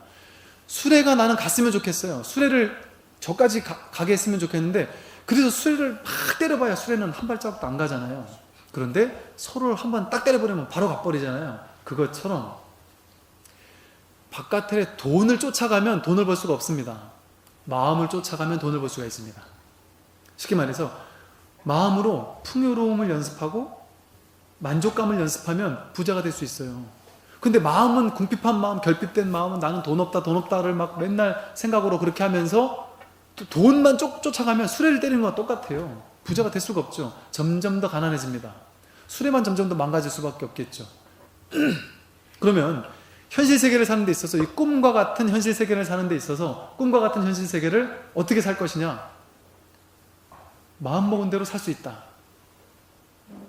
수레가 나는 갔으면 좋겠어요. 수레를 저까지 가게 했으면 좋겠는데 그래서 수레를 막 때려봐야 수레는 한 발자국도 안 가잖아요. 그런데 소를 한번 딱 때려버리면 바로 가버리잖아요. 그것처럼 바깥에 돈을 쫓아가면 돈을 벌 수가 없습니다. 마음을 쫓아가면 돈을 벌 수가 있습니다. 쉽게 말해서 마음으로 풍요로움을 연습하고 만족감을 연습하면 부자가 될 수 있어요. 근데 마음은 궁핍한 마음, 결핍된 마음은 나는 돈 없다를 막 맨날 생각으로 그렇게 하면서 돈만 쫓아가면 수레를 때리는 거와 똑같아요. 부자가 될 수가 없죠. 점점 더 가난해집니다. 수레만 점점 더 망가질 수밖에 없겠죠. 그러면 현실 세계를 사는 데 있어서 이 꿈과 같은 현실 세계를 사는 데 있어서 꿈과 같은 현실 세계를 어떻게 살 것이냐? 마음먹은 대로 살 수 있다.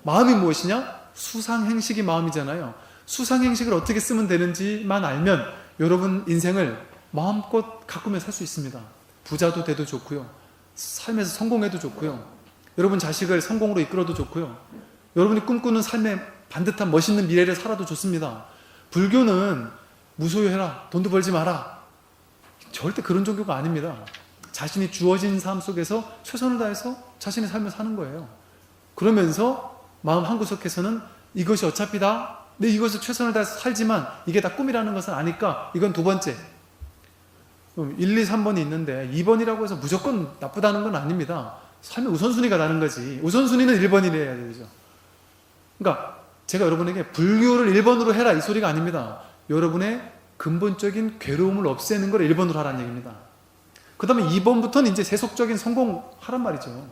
마음이 무엇이냐? 수상행식이 마음이잖아요. 수상행식을 어떻게 쓰면 되는지만 알면 여러분 인생을 마음껏 가꾸며 살 수 있습니다. 부자도 돼도 좋고요. 삶에서 성공해도 좋고요. 여러분 자식을 성공으로 이끌어도 좋고요. 여러분이 꿈꾸는 삶의 반듯한 멋있는 미래를 살아도 좋습니다. 불교는 무소유해라, 돈도 벌지 마라, 절대 그런 종교가 아닙니다. 자신이 주어진 삶 속에서 최선을 다해서 자신의 삶을 사는 거예요. 그러면서 마음 한구석에서는 이것이 어차피 다 내 이것을 최선을 다해서 살지만 이게 다 꿈이라는 것은 아니까 이건 두 번째. 1, 2, 3번이 있는데 2번이라고 해서 무조건 나쁘다는 건 아닙니다. 삶의 우선순위가 다른 거지. 우선순위는 1번이래야 되죠. 그러니까 제가 여러분에게 불교를 1번으로 해라 이 소리가 아닙니다. 여러분의 근본적인 괴로움을 없애는 걸 1번으로 하라는 얘기입니다. 그 다음에 2번부터는 이제 세속적인 성공 하란 말이죠.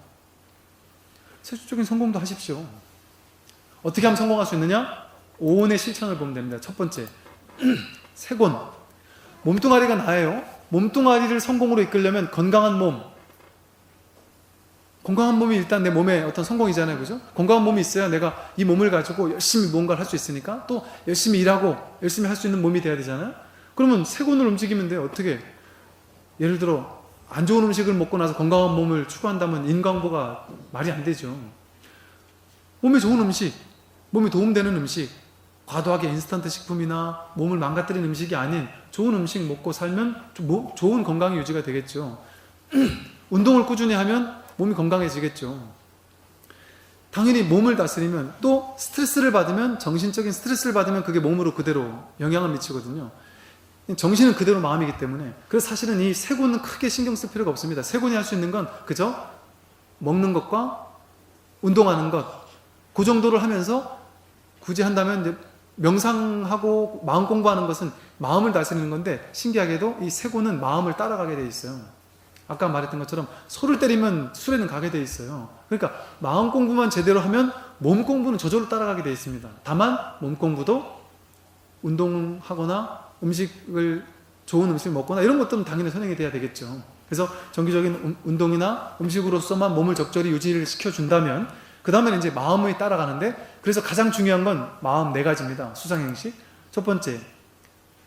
세속적인 성공도 하십시오. 어떻게 하면 성공할 수 있느냐? 오온의 실천을 보면 됩니다. 첫 번째, 세곤. 몸뚱아리가 나예요. 몸뚱아리를 성공으로 이끌려면 건강한 몸이 일단 내 몸의 어떤 성공이잖아요. 그죠? 건강한 몸이 있어야 내가 이 몸을 가지고 열심히 뭔가를 할 수 있으니까 또 열심히 일하고 열심히 할 수 있는 몸이 돼야 되잖아요. 그러면 세곤을 움직이면 돼요. 어떻게? 예를 들어 안 좋은 음식을 먹고 나서 건강한 몸을 추구한다면 인광보가 말이 안 되죠. 몸에 좋은 음식, 몸에 도움되는 음식, 과도하게 인스턴트 식품이나 몸을 망가뜨리는 음식이 아닌 좋은 음식 먹고 살면 좋은 건강이 유지가 되겠죠. 운동을 꾸준히 하면 몸이 건강해지겠죠. 당연히 몸을 다스리면 또 스트레스를 받으면, 정신적인 스트레스를 받으면 그게 몸으로 그대로 영향을 미치거든요. 정신은 그대로 마음이기 때문에. 그래서 사실은 이 세곤은 크게 신경 쓸 필요가 없습니다. 세곤이 할 수 있는 건 그저 먹는 것과 운동하는 것, 그 정도를 하면서 굳이 한다면 이제 명상하고 마음 공부하는 것은 마음을 다스리는 건데, 신기하게도 이 세곤은 마음을 따라가게 돼 있어요. 아까 말했던 것처럼 소를 때리면 수레는 가게 돼 있어요. 그러니까 마음 공부만 제대로 하면 몸 공부는 저절로 따라가게 돼 있습니다. 다만 몸 공부도 운동하거나 좋은 음식을 먹거나 이런 것들은 당연히 선행이 돼야 되겠죠. 그래서 정기적인 운동이나 음식으로서만 몸을 적절히 유지를 시켜준다면 그 다음에는 이제 마음이 따라가는데, 그래서 가장 중요한 건 마음 4가지입니다. 수상행식. 첫 번째,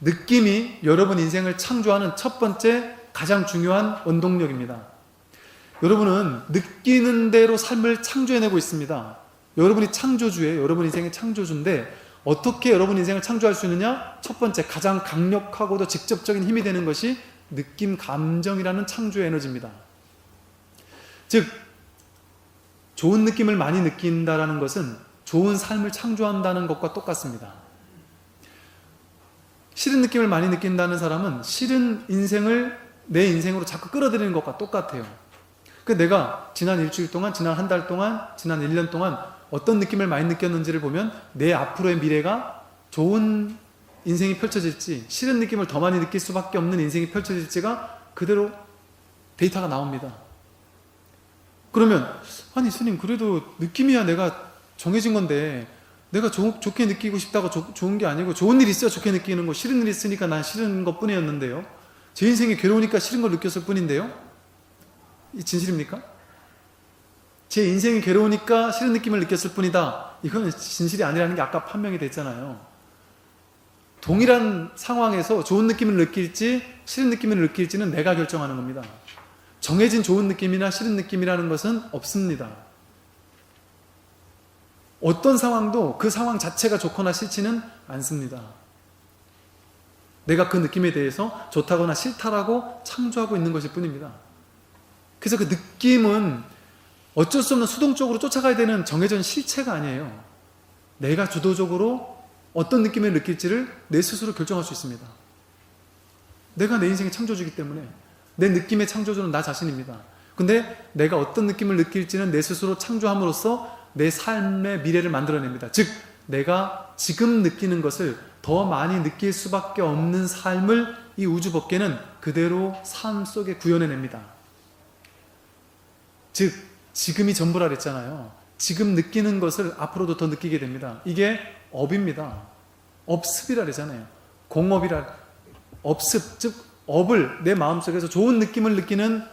느낌이 여러분 인생을 창조하는 첫 번째 가장 중요한 원동력입니다. 여러분은 느끼는 대로 삶을 창조해내고 있습니다. 여러분이 창조주예요. 여러분 인생의 창조주인데 어떻게 여러분 인생을 창조할 수 있느냐? 첫 번째, 가장 강력하고도 직접적인 힘이 되는 것이 느낌, 감정이라는 창조의 에너지입니다. 즉 좋은 느낌을 많이 느낀다는 것은 좋은 삶을 창조한다는 것과 똑같습니다. 싫은 느낌을 많이 느낀다는 사람은 싫은 인생을 내 인생으로 자꾸 끌어들이는 것과 똑같아요. 내가 지난 일주일 동안, 지난 한 달 동안, 지난 1년 동안 어떤 느낌을 많이 느꼈는지를 보면 내 앞으로의 미래가 좋은 인생이 펼쳐질지, 싫은 느낌을 더 많이 느낄 수밖에 없는 인생이 펼쳐질지가 그대로 데이터가 나옵니다. 그러면 아니 스님, 그래도 느낌이야 내가 정해진 건데 내가 좋게 느끼고 싶다고 좋은 게 아니고, 좋은 일 있어야 좋게 느끼는 거, 싫은 일 있으니까 난 싫은 것 뿐이었는데요, 제 인생이 괴로우니까 싫은 걸 느꼈을 뿐인데요, 이 진실입니까? 제 인생이 괴로우니까 싫은 느낌을 느꼈을 뿐이다, 이건 진실이 아니라는 게 아까 판명이 됐잖아요. 동일한 상황에서 좋은 느낌을 느낄지 싫은 느낌을 느낄지는 내가 결정하는 겁니다. 정해진 좋은 느낌이나 싫은 느낌이라는 것은 없습니다. 어떤 상황도 그 상황 자체가 좋거나 싫지는 않습니다. 내가 그 느낌에 대해서 좋다거나 싫다라고 창조하고 있는 것일 뿐입니다. 그래서 그 느낌은 어쩔 수 없는 수동적으로 쫓아가야 되는 정해진 실체가 아니에요. 내가 주도적으로 어떤 느낌을 느낄지를 내 스스로 결정할 수 있습니다. 내가 내 인생의 창조주이기 때문에 내 느낌의 창조주는 나 자신입니다. 근데 내가 어떤 느낌을 느낄지는 내 스스로 창조함으로써 내 삶의 미래를 만들어냅니다. 즉 내가 지금 느끼는 것을 더 많이 느낄 수밖에 없는 삶을 이 우주법계는 그대로 삶 속에 구현해냅니다. 즉 지금이 전부라 그랬잖아요. 지금 느끼는 것을 앞으로도 더 느끼게 됩니다. 이게 업입니다. 업습이라 그러잖아요. 공업이라, 업습, 즉 업을 내 마음속에서 좋은 느낌을 느끼는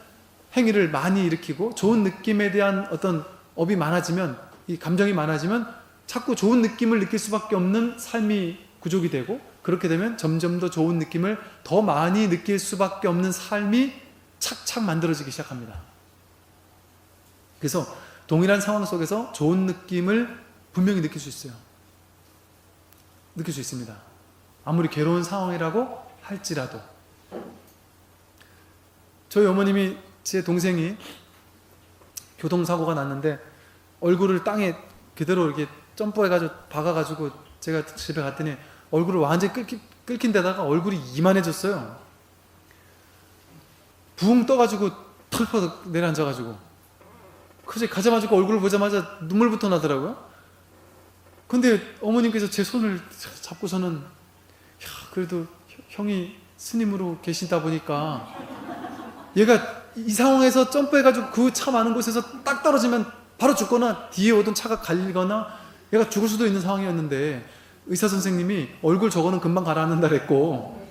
행위를 많이 일으키고, 좋은 느낌에 대한 어떤 업이 많아지면, 이 감정이 많아지면 자꾸 좋은 느낌을 느낄 수밖에 없는 삶이 구족이 되고, 그렇게 되면 점점 더 좋은 느낌을 더 많이 느낄 수밖에 없는 삶이 착착 만들어지기 시작합니다. 그래서 동일한 상황 속에서 좋은 느낌을 분명히 느낄 수 있어요. 느낄 수 있습니다. 아무리 괴로운 상황이라고 할지라도. 저희 어머님이, 제 동생이 교통사고가 났는데 얼굴을 땅에 그대로 이렇게 점프해가지고 박아가지고 제가 집에 갔더니 얼굴을 완전히 끓긴 데다가 얼굴이 이만해졌어요. 부웅 떠가지고 털퍼 내려앉아가지고, 그래서 가자마자 얼굴을 보자마자 눈물부터 나더라고요. 근데 어머님께서 제 손을 잡고서는, 야, 그래도 형이 스님으로 계시다 보니까 얘가 이 상황에서 점프해가지고 그 차 많은 곳에서 딱 떨어지면 바로 죽거나 뒤에 오던 차가 갈리거나 얘가 죽을 수도 있는 상황이었는데, 의사 선생님이 얼굴 저거는 금방 가라앉는다 그랬고,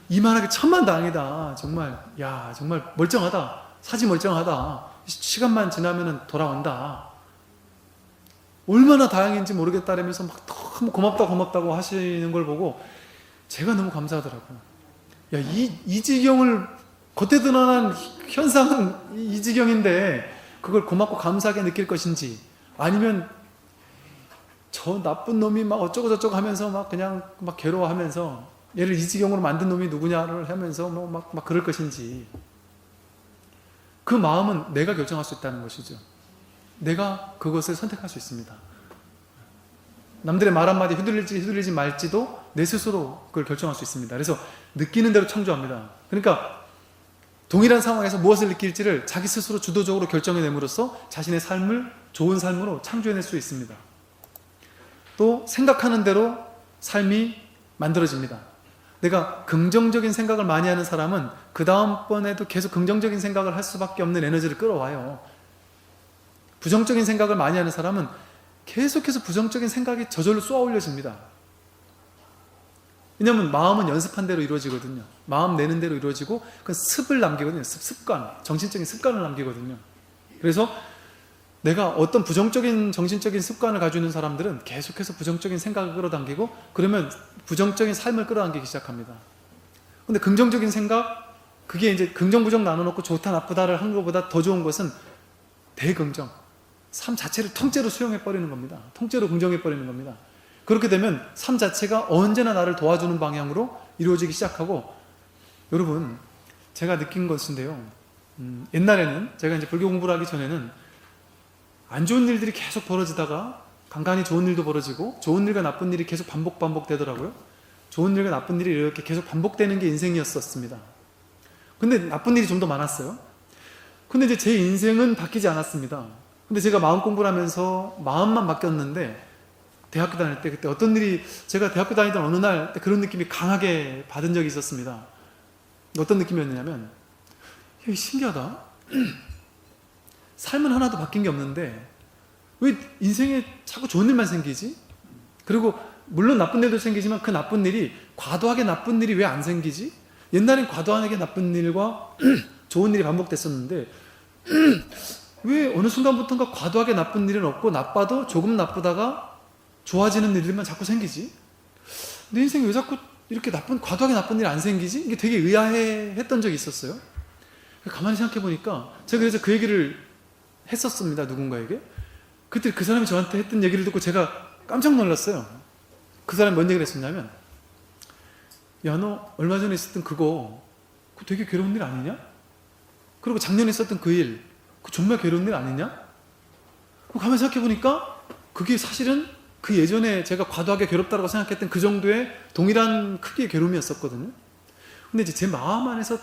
이만하게 천만다행이다, 정말, 야 정말 멀쩡하다, 사지 멀쩡하다, 시간만 지나면 돌아온다, 얼마나 다행인지 모르겠다라면서 막 너무 고맙다고 하시는 걸 보고 제가 너무 감사하더라고요. 야, 이 지경을 겉에 드러난 현상은 이 지경인데 그걸 고맙고 감사하게 느낄 것인지, 아니면 저 나쁜 놈이 막 어쩌고 저쩌고 하면서 막 그냥 막 괴로워하면서 얘를 이 지경으로 만든 놈이 누구냐를 하면서 막 그럴 것인지, 그 마음은 내가 결정할 수 있다는 것이죠. 내가 그것을 선택할 수 있습니다. 남들의 말 한마디 휘둘리지 말지도 내 스스로 그걸 결정할 수 있습니다. 그래서 느끼는 대로 창조합니다. 그러니까 동일한 상황에서 무엇을 느낄지를 자기 스스로 주도적으로 결정해냄으로써 자신의 삶을 좋은 삶으로 창조해낼 수 있습니다. 또 생각하는 대로 삶이 만들어집니다. 내가 긍정적인 생각을 많이 하는 사람은 그 다음번에도 계속 긍정적인 생각을 할 수밖에 없는 에너지를 끌어와요. 부정적인 생각을 많이 하는 사람은 계속해서 부정적인 생각이 저절로 쏘아 올려집니다. 왜냐하면 마음은 연습한 대로 이루어지거든요. 마음 내는 대로 이루어지고, 그 습을 남기거든요. 습관, 정신적인 습관을 남기거든요. 그래서 내가 어떤 부정적인 정신적인 습관을 가지고 있는 사람들은 계속해서 부정적인 생각을 끌어당기고, 그러면 부정적인 삶을 끌어당기기 시작합니다. 근데 긍정적인 생각, 그게 이제 긍정 부정 나눠놓고 좋다 나쁘다를 한 것보다 더 좋은 것은 대긍정, 삶 자체를 통째로 수용해버리는 겁니다. 통째로 긍정해버리는 겁니다. 그렇게 되면 삶 자체가 언제나 나를 도와주는 방향으로 이루어지기 시작하고, 여러분, 제가 느낀 것인데요, 옛날에는 제가 이제 불교 공부를 하기 전에는 안 좋은 일들이 계속 벌어지다가 간간히 좋은 일도 벌어지고, 좋은 일과 나쁜 일이 계속 반복되더라고요. 좋은 일과 나쁜 일이 이렇게 계속 반복되는 게 인생이었었습니다. 근데 나쁜 일이 좀 더 많았어요. 근데 이제 제 인생은 바뀌지 않았습니다. 근데 제가 마음 공부를 하면서 마음만 바뀌었는데, 대학교 다닐 때 그때 어떤 일이, 제가 대학교 다니던 어느 날 그런 느낌이 강하게 받은 적이 있었습니다. 어떤 느낌이었냐면, 야, 신기하다. 삶은 하나도 바뀐 게 없는데 왜 인생에 자꾸 좋은 일만 생기지? 그리고 물론 나쁜 일도 생기지만 그 나쁜 일이, 과도하게 나쁜 일이 왜 안 생기지? 옛날엔 과도하게 나쁜 일과 좋은 일이 반복됐었는데 왜 어느 순간부터인가 과도하게 나쁜 일은 없고 나빠도 조금 나쁘다가 좋아지는 일들만 자꾸 생기지? 내 인생에 왜 자꾸 이렇게 과도하게 나쁜 일이 안 생기지? 이게 되게 의아해했던 적이 있었어요. 가만히 생각해 보니까 제가 그래서 그 얘기를 했었습니다. 누군가에게. 그때 그 사람이 저한테 했던 얘기를 듣고 제가 깜짝 놀랐어요. 그 사람이 뭔 얘기를 했었냐면, 야, 너 얼마 전에 있었던 그거 되게 괴로운 일 아니냐? 그리고 작년에 있었던 그 일, 그거 정말 괴로운 일 아니냐? 가만히 생각해 보니까 그게 사실은 그 예전에 제가 과도하게 괴롭다고 생각했던 그 정도의 동일한 크기의 괴로움이었었거든요. 근데 이제 제 마음 안에서